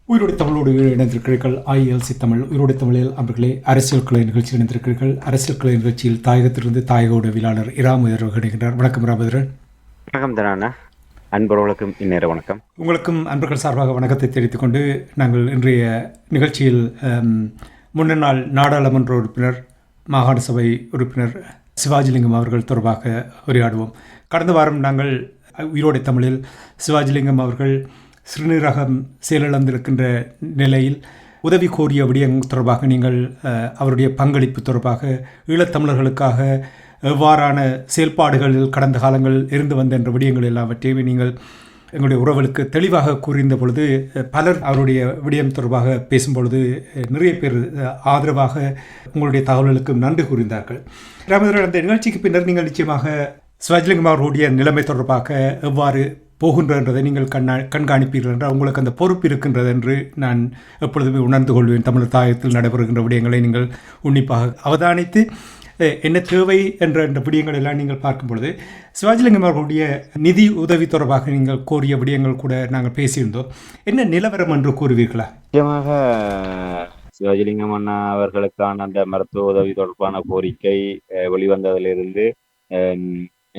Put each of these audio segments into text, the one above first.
உயிரோடு தமிழோடு இணைந்திருக்கிறீர்கள். IELC தமிழ் உயிரோடு தமிழில் அவர்களே அரசியல் கலை நிகழ்ச்சியில் இணைந்திருக்கிறீர்கள். அரசியல் கலை நிகழ்ச்சியில் தாயகத்திலிருந்து தாயக உடவியலாளர் இராமதர் இணைகின்றார். வணக்கம் இராமதரன். வணக்கம் தானா அன்பர்களுக்கும் இந்நேர வணக்கம். உங்களுக்கும் அன்பர்கள் சார்பாக வணக்கத்தை தெரிவித்துக் கொண்டு நாங்கள் இன்றைய நிகழ்ச்சியில் முன்னாள் நாடாளுமன்ற உறுப்பினர் மாகாண சபை உறுப்பினர் சிவாஜிலிங்கம் அவர்கள் தொடர்பாக உரையாடுவோம். கடந்த வாரம் நாங்கள் உயிரோடு தமிழில் சிவாஜிலிங்கம் அவர்கள் சிறுநீரகம் செயலிழந்திருக்கின்ற நிலையில் உதவி கோரிய விடயம் தொடர்பாக நீங்கள் அவருடைய பங்களிப்பு தொடர்பாக ஈழத்தமிழர்களுக்காக எவ்வாறான செயல்பாடுகளில் கடந்த காலங்கள் இருந்து வந்த என்ற விடயங்கள் எல்லாவற்றையும் நீங்கள் எங்களுடைய உறவுகளுக்கு தெளிவாக கூறியிருந்த பொழுது பலர் அவருடைய விடயம் தொடர்பாக பேசும்பொழுது நிறைய பேர் ஆதரவாக உங்களுடைய தகவல்களுக்கு நன்றி கூறியிருந்தார்கள். ராமதரன், அந்த நிகழ்ச்சிக்கு பின்னர் நீங்கள் நிச்சயமாக சிவாஜிலிங்கம் அவர்களுடைய நிலைமை தொடர்பாக எவ்வாறு போகின்றதை நீங்கள் கண்காணிப்பீர்கள் என்றால் உங்களுக்கு அந்த பொறுப்பு இருக்கின்றது என்று நான் எப்பொழுதுமே உணர்ந்து கொள்வேன். தமிழர் தாயத்தில் நடைபெறுகின்ற விடயங்களை நீங்கள் உன்னிப்பாக அவதானித்து என்ன தேவை என்ற விடயங்கள் எல்லாம் நீங்கள் பார்க்கும் பொழுது சிவாஜிலிங்கம் அவர்களுடைய நிதி உதவி தொடர்பாக நீங்கள் கோரிய விடயங்கள் கூட நாங்கள் பேசியிருந்தோம். என்ன நிலவரம் என்று கூறுவீர்களா? நிச்சயமாக சிவாஜிலிங்கம் அண்ணா அவர்களுக்கான அந்த மருத்துவ உதவி தொடர்பான கோரிக்கை வெளிவந்ததிலிருந்து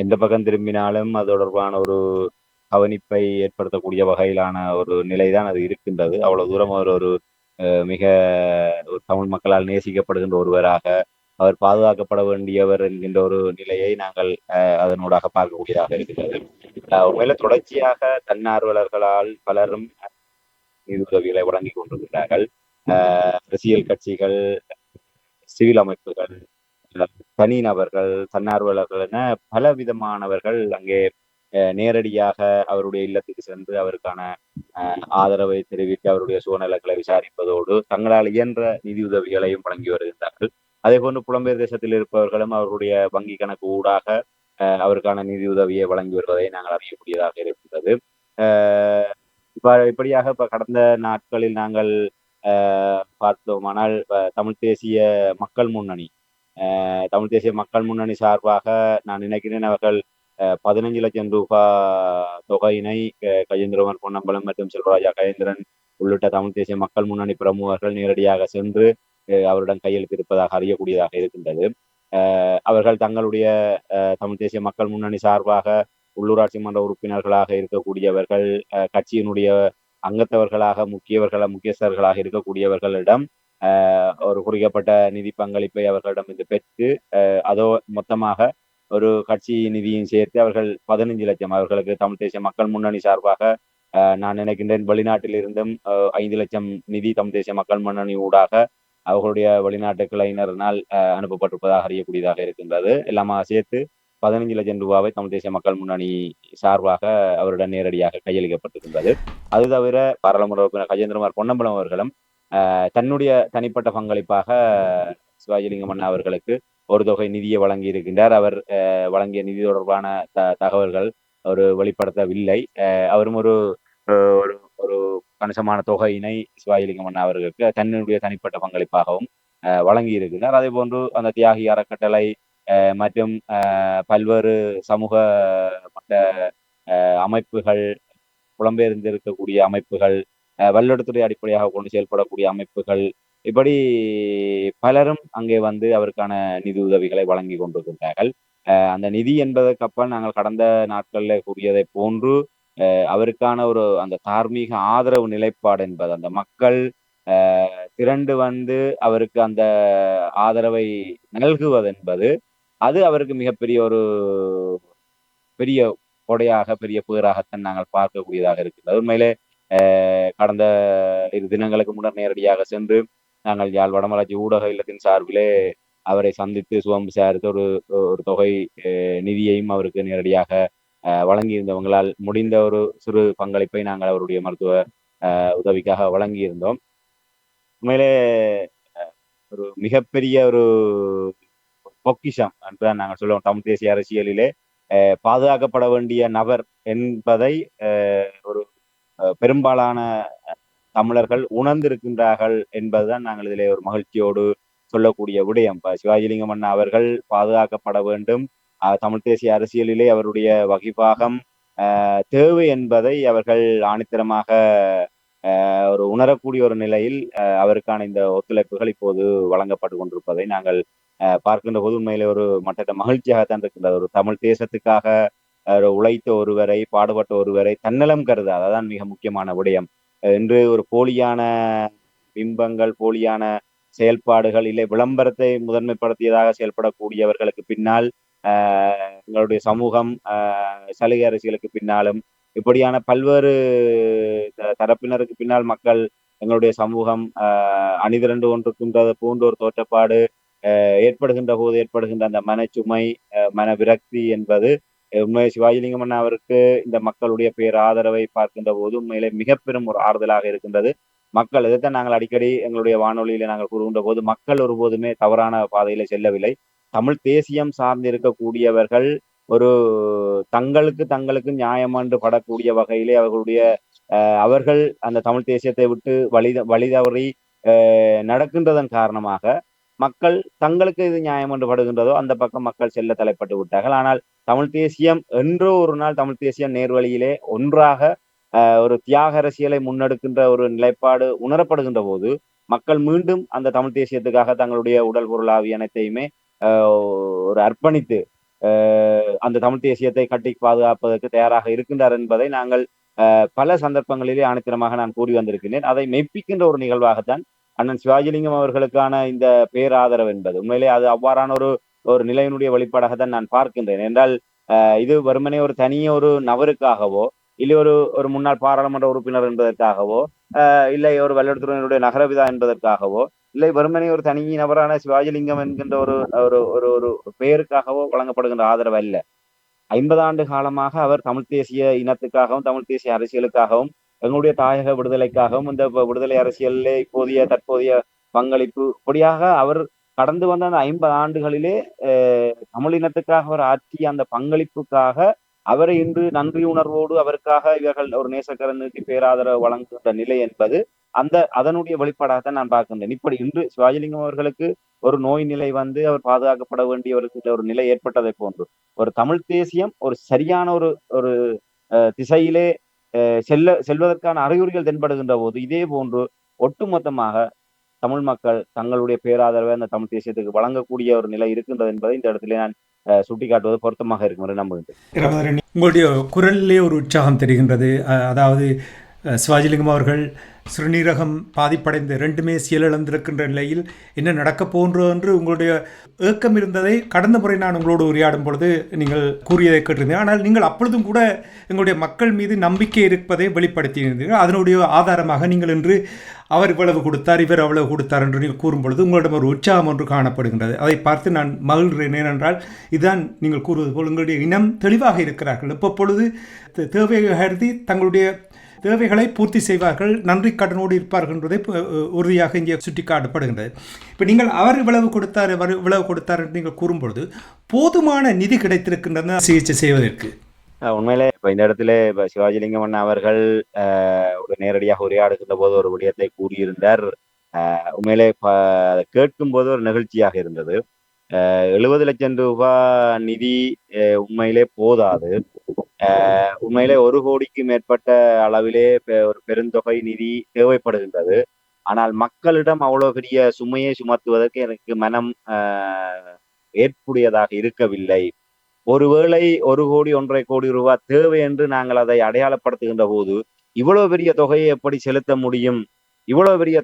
எந்த பக்கம் திரும்பினாலும் அது தொடர்பான ஒரு கவனிப்பை ஏற்படுத்தக்கூடிய வகையிலான ஒரு நிலைதான் அது இருக்கின்றது. அவ்வளவு தூரம் அவர் ஒரு மிக தமிழ் மக்களால் நேசிக்கப்படுகின்ற ஒருவராக, அவர் பாதுகாக்கப்பட வேண்டியவர் என்கின்ற ஒரு நிலையை நாங்கள் அதனூடாக பார்க்கக்கூடியதாக இருக்கிறது. உண்மையில தொடர்ச்சியாக தன்னார்வலர்களால் பலரும் நிதி உதவிகளை வழங்கி கொண்டிருக்கிறார்கள். அரசியல் கட்சிகள், சிவில் அமைப்புகள், தனிநபர்கள், தன்னார்வலர்கள் என பல விதமானவர்கள் அங்கே நேரடியாக அவருடைய இல்லத்துக்கு சென்று அவருக்கான ஆதரவை தெரிவித்து அவருடைய சூழ்நிலைகளை விசாரிப்பதோடு தங்களால் இயன்ற நிதி உதவிகளையும் வழங்கி வருகின்றார்கள். அதே போன்று புலம்பெயர் தேசத்தில் இருப்பவர்களும் அவருடைய வங்கி கணக்கு ஊடாக அவருக்கான நிதி உதவியை வழங்கி வருவதை நாங்கள் அறியக்கூடியதாக இருக்கின்றது. இப்படியாக கடந்த நாட்களில் நாங்கள் பார்த்தோமானால் தமிழ் தேசிய மக்கள் முன்னணி சார்பாக நான் நினைக்கிறேன் அவர்கள் 15 லட்சம் ரூபாய் தொகையினை கஜேந்திரகுமார் பொன்னம்பலம் மற்றும் செல்வராஜா கஜேந்திரன் உள்ளிட்ட தமிழ் தேசிய மக்கள் முன்னணி பிரமுகர்கள் நேரடியாக சென்று அவருடன் கையெழுத்திருப்பதாக அறியக்கூடியதாக இருக்கின்றது. அவர்கள் தங்களுடைய தமிழ் தேசிய மக்கள் முன்னணி சார்பாக உள்ளூராட்சி மன்ற உறுப்பினர்களாக இருக்கக்கூடியவர்கள், கட்சியினுடைய அங்கத்தவர்களாக முக்கியஸ்தர்களாக இருக்கக்கூடியவர்களிடம் ஒரு குறிக்கப்பட்ட நிதி பங்களிப்பை அவர்களிடம் இருந்து பெற்று அதோ மொத்தமாக ஒரு கட்சி நிதியும் சேர்த்து அவர்கள் 15 லட்சம் அவர்களுக்கு தமிழ் தேசிய மக்கள் முன்னணி சார்பாக நான் நினைக்கின்றேன் வெளிநாட்டில் இருந்தும் 5 லட்சம் நிதி தமிழ் தேசிய மக்கள் முன்னணி ஊடாக அவர்களுடைய வெளிநாட்டு கிளையினரினால் அனுப்பப்பட்டிருப்பதாக அறியக்கூடியதாக இருக்கின்றது. எல்லாமா சேர்த்து 15 லட்சம் ரூபாவை தமிழ் தேசிய மக்கள் முன்னணி சார்பாக அவருடன் நேரடியாக கையளிக்கப்பட்டிருக்கின்றது. அது தவிர பாராளுமன்ற உறுப்பினர் கஜேந்திரகுமார் பொன்னம்பலம் அவர்களும் தன்னுடைய தனிப்பட்ட பங்களிப்பாக சிவாஜிலிங்கம் அண்ணா அவர்களுக்கு ஒரு தொகை நிதியை வழங்கி இருக்கின்றார். அவர் வழங்கிய நிதி தொடர்பான தகவல்கள் அவர் வெளிப்படுத்தவில்லை. அவரும் ஒரு ஒரு கணிசமான தொகையினை சிவாஜிலிங்கம் அண்ணா அவர்களுக்கு தன்னுடைய தனிப்பட்ட பங்களிப்பாகவும் வழங்கி இருக்கின்றார். அதே போன்று அந்த தியாகி அறக்கட்டளை மற்றும் பல்வேறு சமூக மட்ட அமைப்புகள், புலம்பெயர்ந்திருக்கக்கூடிய அமைப்புகள், வல்லடத்துறை அடிப்படையாக கொண்டு செயல்படக்கூடிய அமைப்புகள், இப்படி பலரும் அங்கே வந்து அவருக்கான நிதி உதவிகளை வழங்கி கொண்டிருக்கின்றார்கள். அந்த நிதி என்பதற்கப்பால் நாங்கள் கடந்த நாட்களில் கூறியதை போன்று அவருக்கான ஒரு அந்த தார்மீக ஆதரவு நிலைப்பாடு என்பது அந்த மக்கள் திரண்டு வந்து அவருக்கு அந்த ஆதரவை நல்குவது என்பது அது அவருக்கு மிகப்பெரிய ஒரு பெரிய கொடையாக, பெரிய பேராகத்தான் நாங்கள் பார்க்கக்கூடியதாக இருக்கிறது. உண்மையிலே கடந்த 2 தினங்களுக்கு முன்னர் நேரடியாக சென்று நாங்கள் யாழ் வடமராட்சி ஊடக இல்லத்தின் சார்பிலே அவரை சந்தித்து சுகம் விசாரித்து ஒரு தொகை நிதியையும் அவருக்கு நேரடியாக வழங்கியிருந்தவங்களால் முடிந்த ஒரு சிறு பங்களிப்பை நாங்கள் அவருடைய மருத்துவ உதவிக்காக வழங்கியிருந்தோம். உண்மையிலே ஒரு மிகப்பெரிய ஒரு பொக்கிஷம் என்றுதான் நாங்கள் சொல்லுவோம். தமிழ் தேசிய அரசியலிலே பாதுகாக்கப்பட வேண்டிய நபர் என்பதை ஒரு பெரும்பாலான தமிழர்கள் உணர்ந்திருக்கின்றார்கள் என்பதுதான் நாங்கள் இதிலே ஒரு மகிழ்ச்சியோடு சொல்லக்கூடிய விடயம். சிவாஜிலிங்கம் அண்ணா அவர்கள் பாதுகாக்கப்பட வேண்டும். தமிழ் தேசிய அரசியலிலே அவருடைய வகிபாகம் தேவை என்பதை அவர்கள் ஆணித்தரமாக ஒரு உணரக்கூடிய ஒரு நிலையில் அவருக்கான இந்த ஒத்துழைப்புகள் இப்போது வழங்கப்பட்டு கொண்டிருப்பதை நாங்கள் பார்க்கின்ற போது உண்மையிலே ஒரு மற்ற மகிழ்ச்சியாகத்தான் இருக்கின்றது. ஒரு தமிழ் தேசத்துக்காக உழைத்த ஒருவரை, பாடுபட்ட ஒருவரை தன்னலம் கருதாது. அதான் மிக முக்கியமான விடயம். இன்று ஒரு போலியான பிம்பங்கள், போலியான செயல்பாடுகள், இல்லை விளம்பரத்தை முதன்மைப்படுத்தியதாக செயல்படக்கூடியவர்களுக்கு பின்னால் எங்களுடைய சமூகம் சலுகை அரசியலுக்கு பின்னாலும் இப்படியான பல்வேறு தரப்பினருக்கு பின்னால் மக்கள் எங்களுடைய சமூகம் அணிதிரண்டு கொண்டிருக்கின்றது போன்ற ஒரு தோற்றப்பாடு ஏற்படுகின்ற போது ஏற்படுகின்ற அந்த மனச்சுமை, மன விரக்தி என்பது உண்மையை சிவாஜிலிங்கம் அண்ணா அவருக்கு இந்த மக்களுடைய பேர் ஆதரவை பார்க்கின்ற போது உண்மையிலே மிக பெரும் ஒரு ஆறுதலாக இருக்கின்றது. மக்கள் இதைத்தான் நாங்கள் அடிக்கடி எங்களுடைய வானொலியில நாங்கள் கூறுகின்ற போது மக்கள் ஒருபோதுமே தவறான பாதையில செல்லவில்லை. தமிழ் தேசியம் சார்ந்து இருக்கக்கூடியவர்கள் ஒரு தங்களுக்கு நியாயம் என்று படக்கூடிய வகையிலே அவர்கள் அந்த தமிழ் தேசியத்தை விட்டு வழி தவறி நடக்கின்றதன் காரணமாக மக்கள் தங்களுக்கு இது நியாயம் என்று படுகின்றதோ அந்த பக்கம் மக்கள் செல்ல தலைப்பட்டு விட்டார்கள். ஆனால் தமிழ் தேசியம் என்றோ ஒரு நாள் தமிழ் தேசியம் நேர்வழியிலே ஒன்றாக ஒரு தியாக அரசியலை முன்னெடுக்கின்ற ஒரு நிலைப்பாடு உணரப்படுகின்ற போது மக்கள் மீண்டும் அந்த தமிழ் தேசியத்துக்காக தங்களுடைய உடல் பொருள் ஆவி அனைத்தையுமே ஒரு அர்ப்பணித்து அந்த தமிழ் தேசியத்தை கட்டி பாதுகாப்பதற்கு தயாராக இருக்கின்றார் என்பதை நாங்கள் பல சந்தர்ப்பங்களிலே ஆணித்தரமாக நான் கூறி வந்திருக்கிறேன். அதை மெய்ப்பிக்கின்ற ஒரு நிகழ்வாகத்தான் அண்ணன் சிவாஜிலிங்கம் அவர்களுக்கான இந்த பேராதரவு என்பது உண்மையிலே அது அவ்வாறான ஒரு நிலையினுடைய வெளிப்பாடாகத்தான் நான் பார்க்கின்றேன். என்றால் இது வெறுமனே ஒரு தனிய ஒரு நபருக்காகவோ இல்லை ஒரு முன்னாள் பாராளுமன்ற உறுப்பினர் என்பதற்காகவோ இல்லை ஒரு வல்லுறவுத்துறையினுடைய நகரவிதா என்பதற்காகவோ இல்லை வெறுமனே ஒரு தனி நபரான சிவாஜிலிங்கம் என்கின்ற ஒரு பெயருக்காகவோ வழங்கப்படுகின்ற ஆதரவு அல்ல. 50 ஆண்டு காலமாக அவர் தமிழ் தேசிய இனத்துக்காகவும் தமிழ் தேசிய அரசியலுக்காகவும் எங்களுடைய தாயக விடுதலைக்காகவும் இந்த விடுதலை அரசியலிலே தற்போதைய பங்களிப்பு இப்படியாக அவர் கடந்து வந்த அந்த 50 ஆண்டுகளிலே தமிழ் இனத்துக்காக அவர் ஆற்றிய அந்த பங்களிப்புக்காக அவரை இன்று நன்றி உணர்வோடு அவருக்காக இவர்கள் ஒரு நேசக்கரன் நீட்டி பேராதரவு வழங்குகின்ற நிலை என்பது அதனுடைய வெளிப்பாடாகத்தான் நான் பார்க்கின்றேன். இப்படி இன்று சிவாஜிலிங்கம் அவர்களுக்கு ஒரு நோய் நிலை வந்து அவர் பாதுகாக்கப்பட வேண்டிய ஒரு நிலை ஏற்பட்டதை போன்று ஒரு தமிழ் தேசியம் ஒரு சரியான ஒரு திசையிலே செல்வதற்கான அறிகுறிகள் தென்படுகின்ற போது இதே போன்று ஒட்டுமொத்தமாக தமிழ் மக்கள் தங்களுடைய பேராதரவை அந்த தமிழ் தேசியத்துக்கு வழங்கக்கூடிய ஒரு நிலை இருக்கின்றது என்பதை இந்த இடத்துல நான் சுட்டிக்காட்டுவது பொருத்தமாக இருக்கும் என்று நம்புகின்றேன். உங்களுடைய குரலிலே ஒரு உற்சாகம் தெரிகின்றது. அதாவது சிவாஜிலிங்கம் அவர்கள் சிறுநீரகம் பாதிப்படைந்த ரெண்டுமே செயலிழந்திருக்கின்ற நிலையில் என்ன நடக்கப் போன்றோம் என்று உங்களுடைய ஏக்கம் இருந்ததை கடந்த முறை நான் உங்களோடு உரையாடும் பொழுது நீங்கள் கூறியதை கேட்டிருந்தீர்கள். ஆனால் நீங்கள் அப்பொழுதும் கூட எங்களுடைய மக்கள் மீது நம்பிக்கை இருப்பதை வெளிப்படுத்தியிருந்தீர்கள். அதனுடைய ஆதாரமாக நீங்கள் இன்று அவர் இவ்வளவு கொடுத்தார், இவர் அவ்வளவு கொடுத்தார் என்று நீங்கள் கூறும் பொழுது உங்களிடம் ஒரு உற்சாகம் ஒன்று காணப்படுகின்றது. அதை பார்த்து நான் மகிழ்கிறேன். ஏனென்றால் இதுதான் நீங்கள் கூறுவது போல் உங்களுடைய இனம் தெளிவாக இருக்கிறார்கள். இப்பொழுது தேவையை கருதி தங்களுடைய தேவைகளை பூர்த்தி செய்வார்கள், நன்றி கடனோடு இருப்பார்கள் என்பதை உறுதியாக இங்கே சுட்டிக்காட்டப்படுகின்றது. இப்போ நீங்கள் அவர் இவ்வளவு கொடுத்தார் என்று நீங்கள் கூறும்பொழுது போதுமான நிதி கிடைத்திருக்கின்றன சிகிச்சை செய்வதற்கு. உண்மையிலே இப்ப இந்த இடத்துல இப்ப சிவாஜிலிங்கம் அண்ணா அவர்கள் ஒரு நேரடியாக உரையாடுகின்ற போது ஒரு விடயத்தை கூறியிருந்தார். உண்மையிலே கேட்கும் போது ஒரு நிகழ்ச்சியாக இருந்தது. 70 லட்சம் ரூபாய் நிதி உண்மையிலே போதாது. உண்மையிலே 1 கோடிக்கு மேற்பட்ட அளவிலே ஒரு பெருந்தொகை நிதி தேவைப்படுகின்றது. ஆனால் மக்களிடம் அவ்வளவு பெரிய சுமையை சுமத்துவதற்கு எனக்கு மனம் ஏற்புடையதாக இருக்கவில்லை. ஒருவேளை 1 கோடி 1.5 கோடி ரூபாய் தேவை என்று நாங்கள் அதை அடையாளப்படுத்துகின்ற போது இவ்வளவு பெரிய தொகையை எப்படி செலுத்த முடியும், இவ்வளவு பெரிய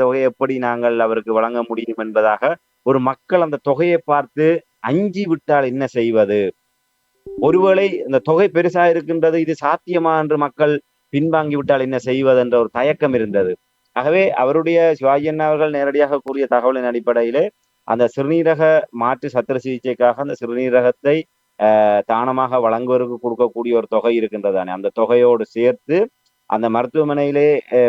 தொகையை எப்படி நாங்கள் அவருக்கு வழங்க முடியும் என்பதாக ஒரு மக்கள் அந்த தொகையை பார்த்து அஞ்சி விட்டால் என்ன செய்வது, ஒருவேளை இந்த தொகை பெருசா இருக்கின்றது, இது சாத்தியமா என்று மக்கள் பின்வாங்கி விட்டால் என்ன செய்வது என்ற ஒரு தயக்கம் இருந்தது. ஆகவே அவருடைய சிவாஜி அண்ணா அவர்கள் நேரடியாக கூறிய தகவலின் அடிப்படையிலே அந்த சிறுநீரக மாற்று சத்திர சிகிச்சைக்காக அந்த சிறுநீரகத்தை தானமாக வழங்குவதற்கு கொடுக்கக்கூடிய ஒரு தொகை இருக்கின்றதானே, அந்த தொகையோடு சேர்த்து அந்த மருத்துவமனையிலே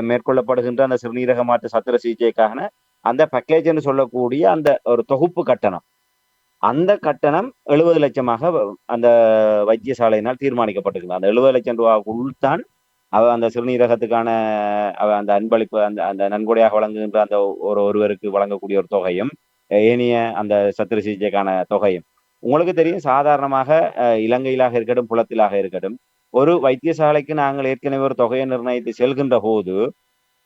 மேற்கொள்ளப்படுகின்ற அந்த சிறுநீரக மாற்று சத்திர சிகிச்சைக்கான அந்த பேக்கேஜ் என்று சொல்லக்கூடிய அந்த ஒரு தொகுப்பு கட்டணம், அந்த கட்டணம் 70 லட்சமாக அந்த வைத்தியசாலையினால் தீர்மானிக்கப்பட்டிருக்கிறது. அந்த 70 லட்சம் ரூபாய்க்குள் தான் அந்த சிறுநீரகத்துக்கான அந்த அன்பளிப்பு அந்த நன்கொடையாக வழங்குகின்ற அந்த ஒருவருக்கு வழங்கக்கூடிய ஒரு தொகையும் ஏனைய அந்த சத்திர சிகிச்சைக்கான தொகையும் உங்களுக்கு தெரியும். சாதாரணமாக இலங்கையிலாக இருக்கட்டும், புலத்திலாக இருக்கட்டும், ஒரு வைத்தியசாலைக்கு நாங்கள் ஏற்கனவே ஒரு தொகையை நிர்ணயித்து செல்கின்ற போது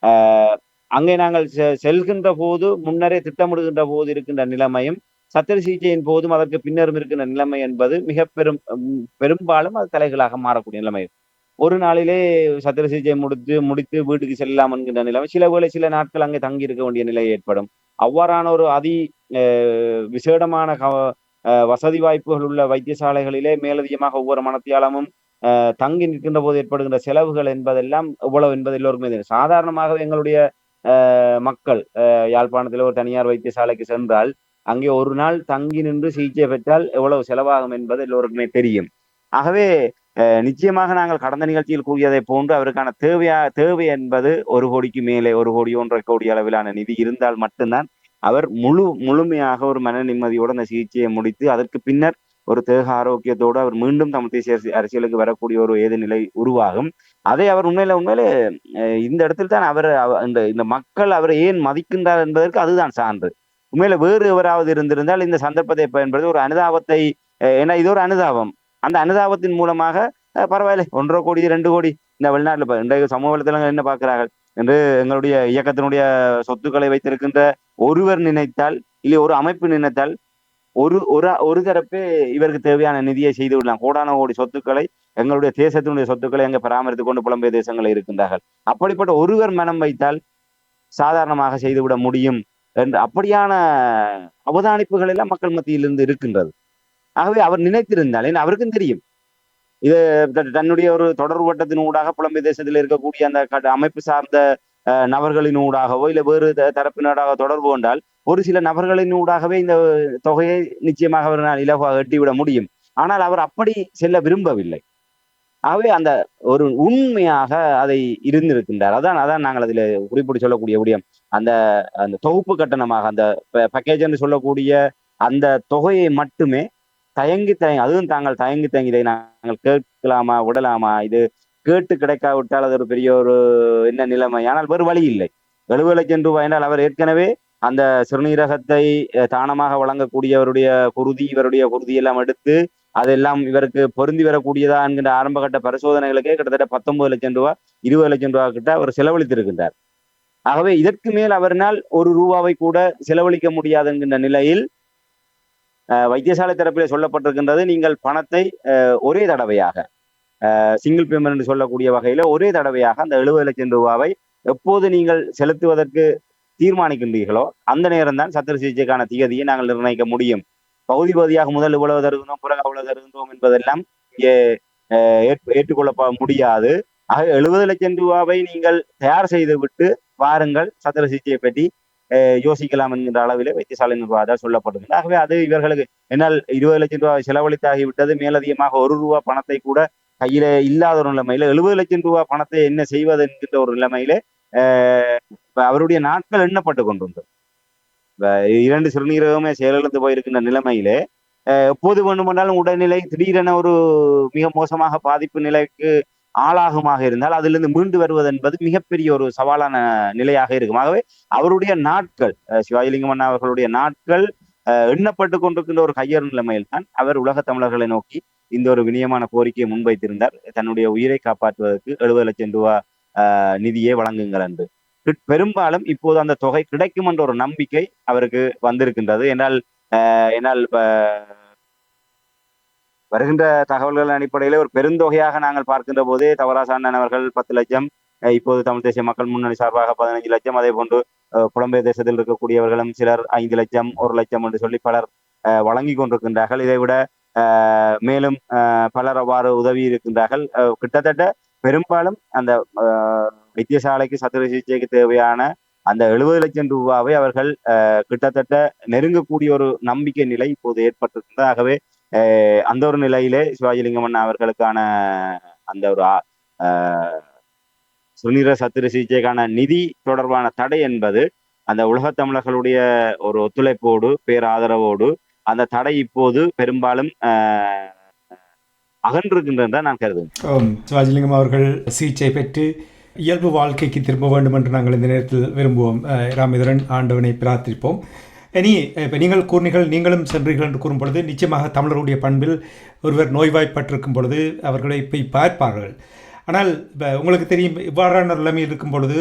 ஆஹ் அங்கே நாங்கள் செல்கின்ற போது முன்னரே திட்டமிடுகின்ற போது இருக்கின்ற நிலைமையும் சத்திர சிகிச்சையின் போதும் அதற்கு பின்னரும் இருக்கின்ற நிலைமை என்பது மிக பெரும்பாலும் அது தலைகளாக மாறக்கூடிய நிலைமை. ஒரு நாளிலே சத்திர சிகிச்சை முடித்து வீட்டுக்கு செல்லலாம் என்கின்ற நிலைமை, சில நாட்கள் அங்கே தங்கி இருக்க வேண்டிய நிலை ஏற்படும். அவ்வாறான ஒரு விசேடமான வசதி வாய்ப்புகள் உள்ள வைத்தியசாலைகளிலே மேலதிகமாக ஒவ்வொரு மனத்தியாலமும் தங்கி நிற்கின்ற போது ஏற்படுகின்ற செலவுகள் என்பதெல்லாம் எவ்வளவு என்பது எல்லோருக்குமே தெரியும். சாதாரணமாக எங்களுடைய மக்கள் யாழ்ப்பாணத்தில் ஒரு தனியார் வைத்தியசாலைக்கு சென்றால் அங்கே ஒரு நாள் தங்கி நின்று சிகிச்சை பெற்றால் எவ்வளவு செலவாகும் என்பது எல்லோருக்குமே தெரியும். ஆகவே நிச்சயமாக நாங்கள் கடந்த நிகழ்ச்சியில் கூறியதை போன்று அவருக்கான தேவை என்பது 1 கோடிக்கு மேலே 1 கோடி 1.5 கோடி அளவிலான நிதி இருந்தால் மட்டும்தான் அவர் முழுமையாக ஒரு மன நிம்மதியோடு அந்த சிகிச்சையை முடித்து அதற்கு பின்னர் ஒரு தேக ஆரோக்கியத்தோடு அவர் மீண்டும் தமிழ் தேசிய அரசியலுக்கு வரக்கூடிய ஒரு ஏது நிலை உருவாகும். அதை அவர் உண்மையிலே இந்த இடத்தில் தான் அவர் இந்த மக்கள் அவரை ஏன் மதிக்கின்றார் என்பதற்கு அதுதான் சான்று. உண்மையில வேறு எவராவது இருந்திருந்தால் இந்த சந்தர்ப்பத்தை பயன்படுத்தி ஒரு அனுதாபத்தை, ஏன்னா இது ஒரு அனுதாபம், அந்த அனுதாபத்தின் மூலமாக பரவாயில்லை 1.5 கோடி 2 கோடி இந்த வெளிநாட்டில் இன்றைய சமூக வலைத்தளங்கள் என்ன பார்க்கிறார்கள் என்று எங்களுடைய இயக்கத்தினுடைய சொத்துக்களை வைத்திருக்கின்ற ஒருவர் நினைத்தால், இல்லை ஒரு அமைப்பு நினைத்தால் ஒரு தரப்பே இவருக்கு தேவையான நிதியை செய்து விடலாம். கோடான கோடி சொத்துக்களை, எங்களுடைய தேசத்தினுடைய சொத்துக்களை அங்கே பராமரித்துக் கொண்டு புலம்பெயர் தேசங்களில் இருக்கின்றார்கள். அப்படிப்பட்ட ஒருவர் மனம் வைத்தால் சாதாரணமாக செய்துவிட முடியும் என்று அப்படியான அவதானிப்புகள் எல்லாம் மக்கள் மத்தியிலிருந்து இருக்கின்றது. ஆகவே அவர் நினைத்திருந்தால், ஏன்னா அவருக்கும் தெரியும் இது தன்னுடைய ஒரு தொடர்பு வட்டத்தினூடாக புலம்பெயர் தேசத்தில் இருக்கக்கூடிய அந்த அமைப்பு சார்ந்த நபர்களினூடாகவோ இல்லை வேறு தரப்பினராக தொடர்பு கொண்டால் ஒரு சில நபர்களினூடாகவே இந்த தொகையை நிச்சயமாக அவரால் இலவாக எட்டிவிட முடியும். ஆனால் அவர் அப்படி செல்ல விரும்பவில்லை. ஆகவே அந்த ஒரு உண்மையாக அதை இருந்திருக்கின்றார். அதான் நாங்கள் அதில் குறிப்பிட்டு சொல்லக்கூடிய விடயம். அந்த அந்த தொகுப்பு கட்டணமாக அந்த பேக்கேஜ் என்று சொல்லக்கூடிய அந்த தொகையை மட்டுமே அதுவும் தாங்கள் தயங்கி இதை நாங்கள் கேட்கலாமா விடலாமா, இது கேட்டு கிடைக்காவிட்டால் அது ஒரு பெரிய ஒரு என்ன நிலைமை. ஆனால் வேறு வழி இல்லை. 70 லட்சம் ரூபாய் என்றால் அவர் ஏற்கனவே அந்த சிறுநீரகத்தை தானமாக வழங்கக்கூடியவருடைய இவருடைய குருதி எல்லாம் எடுத்து அதெல்லாம் இவருக்கு பொருந்தி வரக்கூடியதா என்கின்ற ஆரம்பகட்ட பரிசோதனைகளுக்கே கிட்டத்தட்ட 19 லட்சம் ரூபாய் 20 லட்சம் ரூபாய் கிட்ட அவர் செலவழித்திருக்கின்றார். ஆகவே இதற்கு மேல் அவரால் ₹1 கூட செலவழிக்க முடியாது என்கின்ற நிலையில் வைத்தியசாலை தரப்பிலே சொல்லப்பட்டிருக்கின்றது, நீங்கள் பணத்தை ஒரே தடவையாக சிங்கிள் பேமெண்ட் என்று சொல்லக்கூடிய வகையில ஒரே தடவையாக அந்த 70 லட்சம் ரூபாவை எப்போது நீங்கள் செலுத்துவதற்கு தீர்மானிக்கின்றீர்களோ அந்த நேரம் தான் சத்திர சிகிச்சைக்கான திகதியை நாங்கள் நிர்ணயிக்க முடியும். பகுதியாக முதல் இவ்வளவு தருகின்றோம், பிறகு அவ்வளவு தருகின்றோம் என்பதெல்லாம் இங்கே ஏற்றுக்கொள்ள முடியாது. ஆக 70 லட்சம் ரூபாவை நீங்கள் தயார் செய்து விட்டு வாருங்கள், சத்திர சிகிச்சையை பற்றி யோசிக்கலாம் என்கின்ற அளவிலே வைத்தியசாலை நிர்வாகத்தால் சொல்லப்படுகிறது. ஆகவே அது இவர்களுக்கு என்னால் 20 லட்சம் ரூபாய் செலவழித்தாகிவிட்டது, மேலதிகமாக ₹1 பணத்தை கூட கையில இல்லாத ஒரு நிலைமையில 70 லட்சம் ரூபாய் பணத்தை என்ன செய்வது என்கின்ற ஒரு நிலைமையிலே அவருடைய நாட்கள் எண்ணப்பட்டு கொண்டிருந்தது. 2 சிறுநீரகமே செயலிழந்து போயிருக்கின்ற நிலைமையிலே எப்போது வேண்டுமென்றாலும் உடல்நிலை திடீரென ஒரு மிக மோசமாக பாதிப்பு நிலைக்கு ஆளாகுமாக இருந்தால் அதிலிருந்து மீண்டு வருவது என்பது மிகப்பெரிய ஒரு சவாலான நிலையாக இருக்கும். ஆகவே அவருடைய நாட்கள், சிவாஜிலிங்கம் அண்ணா அவர்களுடைய நாட்கள் எண்ணப்பட்டு கொண்டிருக்கின்ற ஒரு கையறு நிலைமையில் தான் அவர் உலக தமிழர்களை நோக்கி இந்த ஒரு வினயமான கோரிக்கையை முன்வைத்திருந்தார். தன்னுடைய உயிரை காப்பாற்றுவதற்கு 70 லட்சம் ரூபாய் நிதியை வழங்குங்கள் என்று. பெரும்பாலும் இப்போது அந்த தொகை கிடைக்கும் என்ற ஒரு நம்பிக்கை அவருக்கு வந்திருக்கின்றது. என்னால் வருகின்ற தகவல்கள் அடிப்படையில ஒரு பெருந்தொகையாக நாங்கள் பார்க்கின்ற போதே தவராசான் அவர்கள் 10 லட்சம், இப்போது தமிழ் தேசிய மக்கள் முன்னணி சார்பாக 15 லட்சம், அதே போன்று புலம்பெயர் தேசத்தில் இருக்கக்கூடியவர்களும் சிலர் 5 லட்சம் 1 லட்சம் என்று சொல்லி பலர் வழங்கி கொண்டிருக்கின்றார்கள். இதை விட மேலும் பலர் அவ்வாறு உதவி இருக்கின்றார்கள். கிட்டத்தட்ட பெரும்பாலும் அந்த வைத்தியசாலைக்கு சத்திர சிகிச்சைக்கு தேவையான அந்த 70 லட்சம் ரூபாவை அவர்கள் கிட்டத்தட்ட நெருங்கக்கூடிய ஒரு நம்பிக்கை நிலை இப்போது ஏற்பட்டிருக்கின்றது. ஆகவே அந்த ஒரு நிலையிலே சிவாஜிலிங்கம் அண்ணா அவர்களுக்கான அந்த ஒரு சிறுநீரக சத்திர சிகிச்சைக்கான நிதி தொடர்பான தடை என்பது அந்த உலகத் தமிழர்களுடைய ஒரு ஒத்துழைப்போடு பேராதரவோடு அந்த தடை இப்போது பெரும்பாலும் அகன்றிருக்கின்றன நான் கருதுகிறேன். சிவாஜிலிங்கம் அவர்கள் சிகிச்சை பெற்று இயல்பு வாழ்க்கைக்கு திரும்ப வேண்டும் என்று நாங்கள் இந்த நேரத்தில் விரும்புவோம். ராமேந்திரன் ஆண்டவனை பிரார்த்திப்போம். இனி இப்போ நீங்கள் கூறினீர்கள், நீங்களும் சென்றீர்கள் என்று கூறும் பொழுது நிச்சயமாக தமிழருடைய பண்பில் ஒருவர் நோய்வாய்ப்பட்டிருக்கும் பொழுது அவர்களை போய் பார்ப்பார்கள். ஆனால் இப்போ உங்களுக்கு தெரியும், இவ்வாறான நிலைமை இருக்கும் பொழுது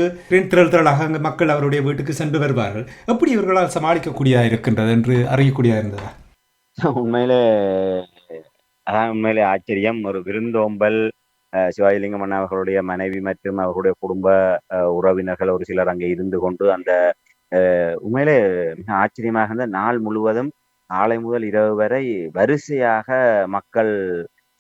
திரள் திரளாக அங்கே மக்கள் அவருடைய வீட்டுக்கு சென்று வருவார்கள். எப்படி இவர்களால் சமாளிக்கக்கூடியதாக இருக்கின்றது என்று அறியக்கூடியதாக இருந்ததா? உண்மையிலே அதான் உண்மையிலே ஆச்சரியம். ஒரு விருந்தோம்பல் சிவாஜிலிங்கம் அண்ணா அவர்களுடைய மனைவி மற்றும் அவர்களுடைய குடும்ப உறவினர்கள் ஒரு சிலர் அங்கே இருந்து கொண்டு அந்த உண்மையிலே மிக ஆச்சரியமாக இருந்த நாள் முழுவதும் காலை முதல் இரவு வரை வரிசையாக மக்கள்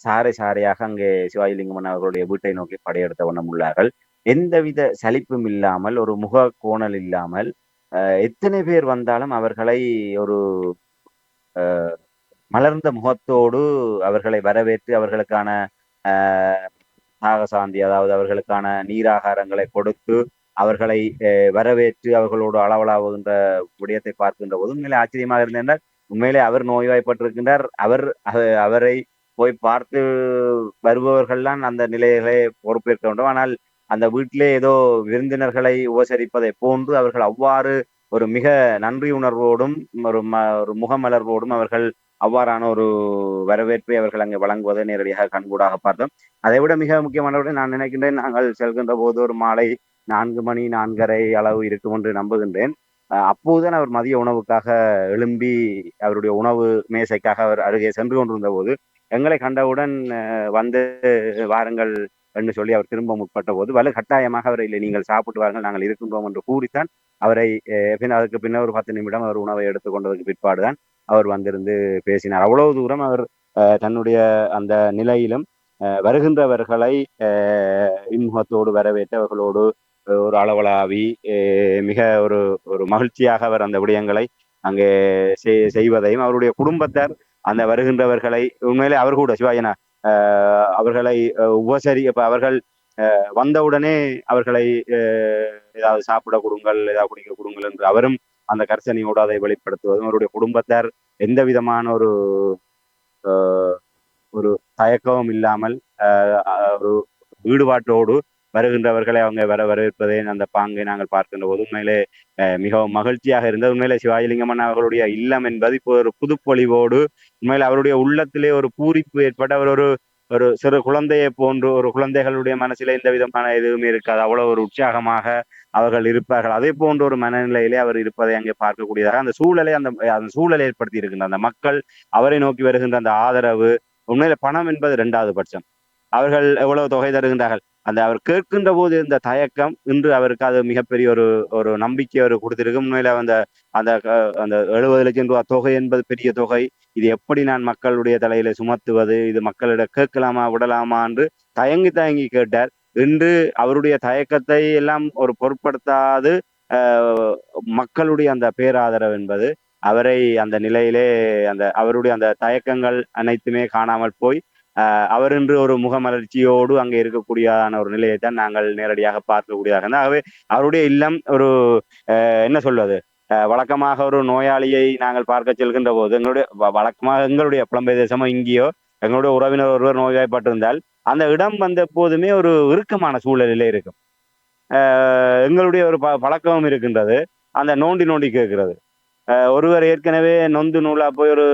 சாறை சாறையாக அங்கே சிவாஜிலிங்கம் அண்ணா அவர்களுடைய வீட்டை நோக்கி படையெடுத்த வண்ணம் உள்ளார்கள். எந்தவித சலிப்பும் இல்லாமல், ஒரு முக கோணல் இல்லாமல் எத்தனை பேர் வந்தாலும் அவர்களை ஒரு மலர்ந்த முகத்தோடு அவர்களை வரவேற்று அவர்களுக்கான சாந்தி, அதாவது அவர்களுக்கான நீராகாரங்களை கொடுத்து அவர்களை வரவேற்று அவர்களோடு அளவலாவுகின்ற விடயத்தை பார்க்கின்ற போது உண்மையிலே ஆச்சரியமாக இருந்தேன். உண்மையிலே அவர் நோய்வாய்ப்பட்டிருக்கின்றார். அவரை போய் பார்த்து வருபவர்கள்தான் அந்த நிலைகளை பொறுப்பேற்க வேண்டும். ஆனால் அந்த வீட்டிலே ஏதோ விருந்தினர்களை உபசரிப்பதை போன்று அவர்கள் அவ்வாறு ஒரு மிக நன்றி உணர்வோடும் ஒரு முகமலர்வோடும் அவர்கள் அவ்வாறான ஒரு வரவேற்பை அவர்கள் அங்கே வழங்குவதை நேரடியாக கண்கூடாக பார்த்தோம். அதை விட மிக முக்கியமானவர்கள் நான் நினைக்கின்றேன், நாங்கள் செல்கின்ற போது ஒரு மாலை 4 மணி 4:30 அளவு இருக்கும் என்று நம்புகின்றேன். அப்போதுதான் அவர் மதிய உணவுக்காக எழும்பி அவருடைய உணவு மேசைக்காக அவர் அருகே சென்று கொண்டிருந்த போது எங்களை கண்டவுடன் வந்து வாருங்கள் என்று சொல்லி அவர் திரும்ப முற்பட்ட போது வலு கட்டாயமாக அவரை இல்லை, நீங்கள் சாப்பிட்டு வாருங்கள், நாங்கள் இருக்கின்றோம் என்று கூறித்தான் அவரை அதுக்கு பின்னர் ஒரு 10 நிமிடம் அவர் உணவை எடுத்துக்கொண்டதுக்கு பிற்பாடுதான் அவர் வந்திருந்து பேசினார். அவ்வளவு தூரம் அவர் தன்னுடைய அந்த நிலையிலும் வருகின்றவர்களை இன்முகத்தோடு வரவேற்று அவர்களோடு ஒரு அளவலாவி மிக ஒரு ஒரு மகிழ்ச்சியாக அவர் அந்த விடயங்களை அங்கே செய்வதையும் அவருடைய குடும்பத்தார் அந்த வருகின்றவர்களை உண்மையிலே அவர் கூட சிவாயனா அவர்களை அவர்கள் வந்தவுடனே அவர்களை ஏதாவது சாப்பிட கொடுங்கள், ஏதாவது குடிக்க கொடுங்கள் என்று அவரும் அந்த கர்சனையோடு அதை வெளிப்படுத்துவதும், அவருடைய குடும்பத்தார் எந்த விதமான ஒரு ஒரு தயக்கமும் இல்லாமல் ஒரு ஈடுபாட்டோடு வருகின்றவர்களை அவங்க வரவேற்பதை அந்த பாங்கை நாங்கள் பார்க்கின்ற போது உண்மையிலே மிகவும் மகிழ்ச்சியாக இருந்தது. உண்மையிலே சிவாஜிலிங்கம் அண்ணா அவர்களுடைய இல்லம் என்பது இப்போ ஒரு புதுப்பொழிவோடு உண்மையிலே அவருடைய உள்ளத்திலே ஒரு பூரிப்பு ஏற்பட்ட ஒரு ஒரு சிறு குழந்தையை போன்று, ஒரு குழந்தைகளுடைய மனசில எந்த விதமான எதுவுமே இருக்காது, அவ்வளவு ஒரு உற்சாகமாக அவர்கள் இருப்பார்கள். அதே போன்ற ஒரு மனநிலையிலே அவர் இருப்பதை அங்கே பார்க்கக்கூடியதாக அந்த சூழலை அந்த சூழலை ஏற்படுத்தி இருக்கின்ற அந்த மக்கள் அவரை நோக்கி வருகின்ற அந்த ஆதரவு, உண்மையில பணம் என்பது 2வது பட்சம். அவர்கள் எவ்வளவு தொகை தருகின்றார்கள், அந்த அவர் கேட்கின்ற போது இருந்த தயக்கம் இன்று அவருக்கு அது மிகப்பெரிய ஒரு ஒரு நம்பிக்கை அவர் கொடுத்திருக்கும். உண்மையில அந்த அந்த அந்த 70 லட்சம் ரூபாய் தொகை என்பது பெரிய தொகை. இது எப்படி நான் மக்களுடைய தலையில சுமத்துவது, இது மக்களிடம் கேட்கலாமா விடலாமா என்று தயங்கி கேட்டார். இன்று அவருடைய தயக்கத்தை எல்லாம் ஒரு பொருட்படுத்தாது மக்களுடைய அந்த பேராதரவு என்பது அவரை அந்த நிலையிலே அவருடைய அந்த தயக்கங்கள் அனைத்துமே காணாமல் போய் அவர் இன்று ஒரு முகமலர்ச்சியோடு அங்கே இருக்கக்கூடியதான ஒரு நிலையை தான் நாங்கள் நேரடியாக பார்க்கக்கூடியதாக. ஆகவே அவருடைய இல்லம் ஒரு என்ன சொல்வது, வழக்கமாக ஒரு நோயாளியை நாங்கள் பார்க்க செல்கின்ற போது வழக்கமாக எங்களுடைய புலம்பெயர் தேசமோ இங்கேயோ எங்களுடைய உறவினர் ஒருவர் நோய்வாய்ப்பட்டிருந்தால் அந்த இடம் வந்த போதுமே ஒரு இறுக்கமான சூழலிலே இருக்கும். எங்களுடைய ஒரு பழக்கமும் இருக்கின்றது, அந்த நோண்டி கேட்கிறது. ஒருவர் ஏற்கனவே நொந்து நூலா போய் ஒரு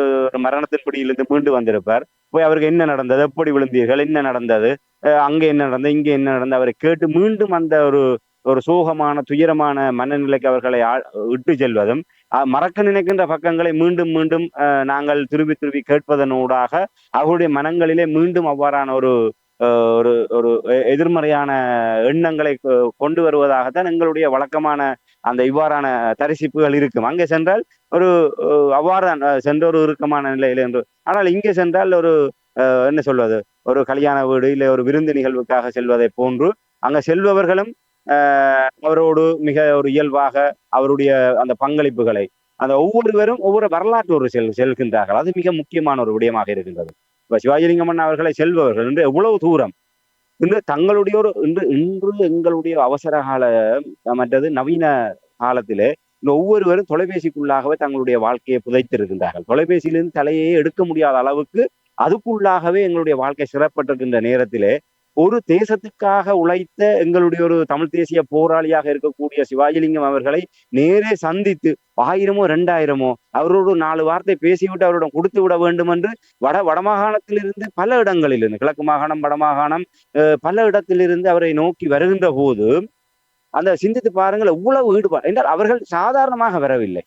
மரணத்தின் பிடியிலிருந்து மீண்டு வந்திருப்பார். போய் அவருக்கு என்ன நடந்தது, எப்படி விழுந்தீர்கள், என்ன நடந்தது, அங்கே என்ன நடந்தது, இங்கே என்ன நடந்தது, அவரை கேட்டு மீண்டும் அந்த ஒரு ஒரு சோகமான துயரமான மனநிலைக்கு அவர்களை இட்டு செல்வதும், மறக்க நினைக்கின்ற பக்கங்களை மீண்டும் மீண்டும் நாங்கள் திருப்பி கேட்பதனூடாக அவருடைய மனங்களிலே மீண்டும் அவ்வாறான ஒரு ஒரு ஒரு எதிர்மறையான எண்ணங்களை கொண்டு வருவதாகத்தான் எங்களுடைய வழக்கமான அந்த இவ்வாறான தரிசிப்புகள் இருக்கும். அங்கே சென்றால் ஒரு அவ்வாறு சென்ற ஒரு இறுக்கமான நிலையில என்று. ஆனால் இங்கே சென்றால் ஒரு என்ன சொல்வது, ஒரு கல்யாண வீடு இல்லை ஒரு விருந்து நிகழ்வுக்காக செல்வதை போன்று அங்க செல்பவர்களும் அவரோடு மிக ஒரு இயல்பாக அவருடைய அந்த பங்களிப்புகளை அந்த ஒவ்வொருவரும் ஒவ்வொரு வரலாற்று ஒரு செல்கின்றார்கள். அது மிக முக்கியமான ஒரு விடயமாக இருக்கின்றது. இப்ப சிவாஜிலிங்கம் அண்ணா அவர்களை செல்பவர்கள் என்று எவ்வளவு தூரம் இன்று தங்களுடைய ஒரு இன்று எங்களுடைய அவசர கால மற்றது நவீன காலத்திலே இந்த ஒவ்வொருவரும் தொலைபேசிக்குள்ளாகவே தங்களுடைய வாழ்க்கையை புதைத்திருக்கின்றார்கள். தொலைபேசியிலிருந்து தலையே எடுக்க முடியாத அளவுக்கு அதுக்குள்ளாகவே எங்களுடைய வாழ்க்கை சிறப்பட்டிருக்கின்ற நேரத்திலே ஒரு தேசத்துக்காக உழைத்த எங்களுடைய ஒரு தமிழ் தேசிய போராளியாக இருக்கக்கூடிய சிவாஜிலிங்கம் அவர்களை நேரே சந்தித்து 1000மோ 2000மோ அவரோடு 4 வார்த்தை பேசிவிட்டு அவரிடம் கொடுத்து விட வேண்டும் என்று வடமாகாணத்திலிருந்து பல இடங்களிலிருந்து கிழக்கு மாகாணம் வடமாகாணம் பல இடத்திலிருந்து அவரை நோக்கி வருகின்ற போது அந்த சிந்தித்து பாருங்கள் எவ்வளவு ஈடுபாடு என்றால் அவர்கள் சாதாரணமாக வரவில்லை.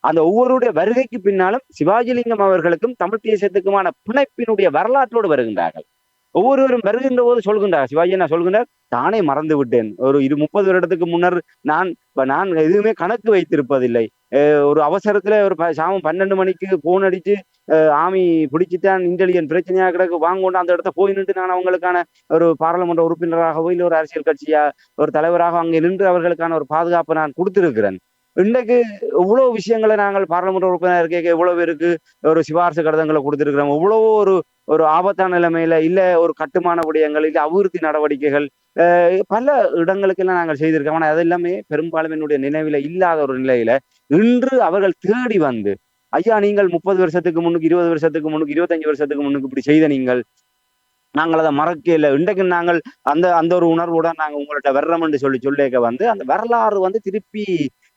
அந்த ஒவ்வொருடைய வருகைக்கு பின்னாலும் சிவாஜிலிங்கம் அவர்களுக்கும் தமிழ் தேசியத்துக்குமான பிணைப்பினுடைய வரலாற்றோடு வருகின்றார்கள். ஒவ்வொருவரும் வருகின்ற போது சொல்கின்றார், சிவாஜி நான் சொல்கின்றார், தானே மறந்து விட்டேன். ஒரு 30 வருடத்துக்கு முன்னர் நான் எதுவுமே கணக்கு வைத்திருப்பதில்லை. ஒரு அவசரத்துல ஒரு சாமம் 12 மணிக்கு போன் அடிச்சு ஆமி பிடிச்சிட்டான், இன்டெலிஜென்ட் பிரச்சனையாக கிடக்கு, வாங்கொண்டு அந்த இடத்த போய் நின்று நான் அவங்களுக்கான ஒரு பாராளுமன்ற உறுப்பினராகவோ இல்லை ஒரு அரசியல் கட்சியா ஒரு தலைவராக அங்கே நின்று அவர்களுக்கான ஒரு பாதுகாப்பை நான் கொடுத்திருக்கிறேன். இன்றைக்கு இவ்வளவு விஷயங்களை நாங்கள் பாராளுமன்ற உறுப்பினர் கேட்க எவ்வளவு பேருக்கு ஒரு சிபாரிசு கடிதங்களை கொடுத்திருக்கிறோம். இவ்வளவோ ஒரு ஆபத்தான நிலைமையில இல்ல ஒரு கட்டுமான விடயங்கள் இல்ல அபிவிருத்தி நடவடிக்கைகள் பல இடங்களுக்கெல்லாம் நாங்கள் செய்திருக்கோம். ஆனால் அது எல்லாமே பெரும்பாலும் என்னுடைய நினைவில இல்லாத ஒரு நிலையில இன்று அவர்கள் தேடி வந்து, ஐயா நீங்கள் 30 வருஷத்துக்கு முன்னுக்கு 20 வருஷத்துக்கு முன்னுக்கு 25 வருஷத்துக்கு முன்னுக்கு இப்படி செய்த நீங்கள், நாங்கள் அதை மறக்கல. இன்றைக்கு நாங்கள் அந்த அந்த ஒரு உணர்வுடன் நாங்கள் உங்கள்கிட்ட வர்றோம் என்று சொல்லிக்க வந்து அந்த வரலாறு வந்து திருப்பி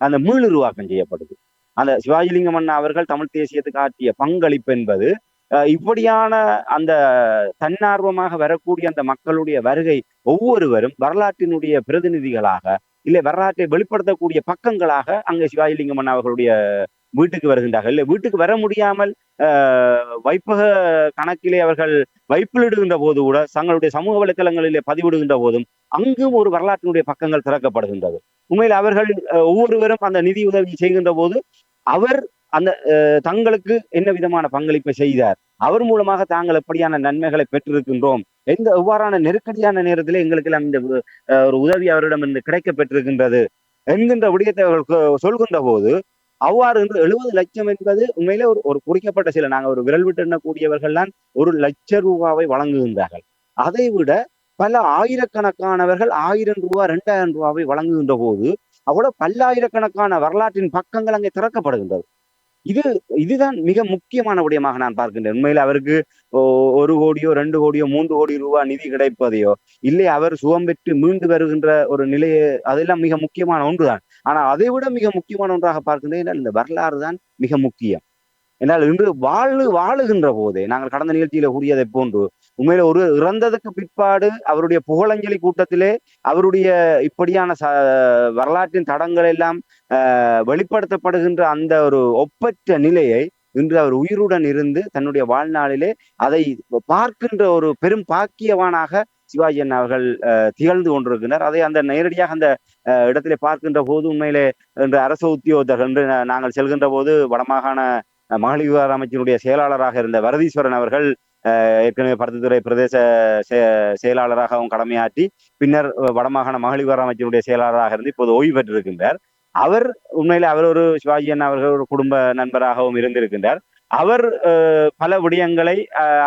அந்த மீளுருவாக்கம் செய்யப்படுது. அந்த சிவாஜிலிங்கம் அண்ணா அவர்கள் தமிழ் தேசியத்துக்கு ஆற்றிய பங்களிப்பு என்பது இப்படியான அந்த தன்னார்வமாக வரக்கூடிய அந்த மக்களுடைய வருகை ஒவ்வொருவரும் வரலாற்றினுடைய பிரதிநிதிகளாக இல்லை வரலாற்றை வெளிப்படுத்தக்கூடிய பக்கங்களாக அங்கே சிவாஜிலிங்கம் அண்ணா அவர்களுடைய வீட்டுக்கு வருகின்றார்கள். இல்லை வீட்டுக்கு வர முடியாமல் வைப்பக கணக்கிலே அவர்கள் வைப்பிலிடுகின்ற போது கூட தங்களுடைய சமூக வலைத்தளங்களிலே பதிவிடுகின்ற போதும் அங்கும் ஒரு வரலாற்றினுடைய பக்கங்கள் திறக்கப்படுகின்றது. உண்மையில் அவர்கள் ஒவ்வொருவரும் அந்த நிதி உதவி செய்கின்ற போது அவர் அந்த தங்களுக்கு என்ன விதமான பங்களிப்பை செய்தார், அவர் மூலமாக தாங்கள் எப்படியான நன்மைகளை பெற்றிருக்கின்றோம், எவ்வாறான நெருக்கடியான நேரத்திலே எங்களுக்கு எல்லாம் இந்த ஒரு உதவி அவரிடம் இருந்து கிடைக்க பெற்றிருக்கின்றது என்கின்ற விடயத்தை அவர்கள் சொல்கின்ற போது அவ்வாறு 70 லட்சம் என்பது உண்மையிலே ஒரு குறிக்கப்பட்ட சில நாங்கள் ஒரு விரல் விட்டு எண்ணக்கூடியவர்கள்தான் 1,00,000 ரூபாவை வழங்குகின்றார்கள். அதை விட பல ஆயிரக்கணக்கானவர்கள் 1000 ரூபாய் 2000 ரூபாவை வழங்குகின்ற போது அவ்வளவு பல்லாயிரக்கணக்கான வரலாற்றின் பக்கங்கள் அங்கே திறக்கப்படுகின்றது. இதுதான் மிக முக்கியமான விடயமாக நான் பார்க்கின்றேன். உண்மையில அவருக்கு 1 கோடியோ 2 கோடியோ 3 கோடி ரூபாய் நிதி கிடைப்பதையோ இல்லை அவர் சுகம் பெற்று மீண்டு வருகின்ற ஒரு நிலையை அதெல்லாம் மிக முக்கியமான ஒன்றுதான். ஆனால் அதை விட மிக முக்கியமான ஒன்றாக பார்க்கின்றேன் இந்த வரலாறு தான் மிக முக்கியம். என்றால் இன்று வாழுகின்ற போதே நாங்கள் கடந்த நிகழ்ச்சியில கூறியதை போன்று உண்மையில ஒரு இறந்ததுக்கு பிற்பாடு அவருடைய புகழஞ்சலி கூட்டத்திலே அவருடைய இப்படியான வரலாற்றின் தடங்கள் எல்லாம் வெளிப்படுத்தப்படுகின்ற அந்த ஒரு ஒப்பற்ற நிலையை இன்று அவர் உயிருடன் இருந்து தன்னுடைய வாழ்நாளிலே அதை பார்க்கின்ற ஒரு பெரும் பாக்கியவானாக சிவாஜி அண்ணா அவர்கள் திகழ்ந்து கொண்டிருக்கின்றனர். அதை அந்த நேரடியாக அந்த இடத்திலே பார்க்கின்ற போது உண்மையிலே இன்று அரசு உத்தியோகத்தர்கள் என்று நாங்கள் செல்கின்ற போது வடமாகாண மகளிர் விவகார அமைச்சினுடைய செயலாளராக இருந்த வரதீஸ்வரன் அவர்கள் ஏற்கனவே பருத்தித்துறை பிரதேச செயலாளராகவும் கடமையாற்றி பின்னர் வடமாகாண மகளிர் விவகார அமைச்சினுடைய செயலாளராக இருந்து இப்போது ஓய்வு பெற்றிருக்கின்றார். அவர் உண்மையில அவர் ஒரு சிவாஜி அண்ணா அவர்கள் ஒரு குடும்ப நண்பராகவும் இருந்திருக்கின்றார். அவர் பல விடயங்களை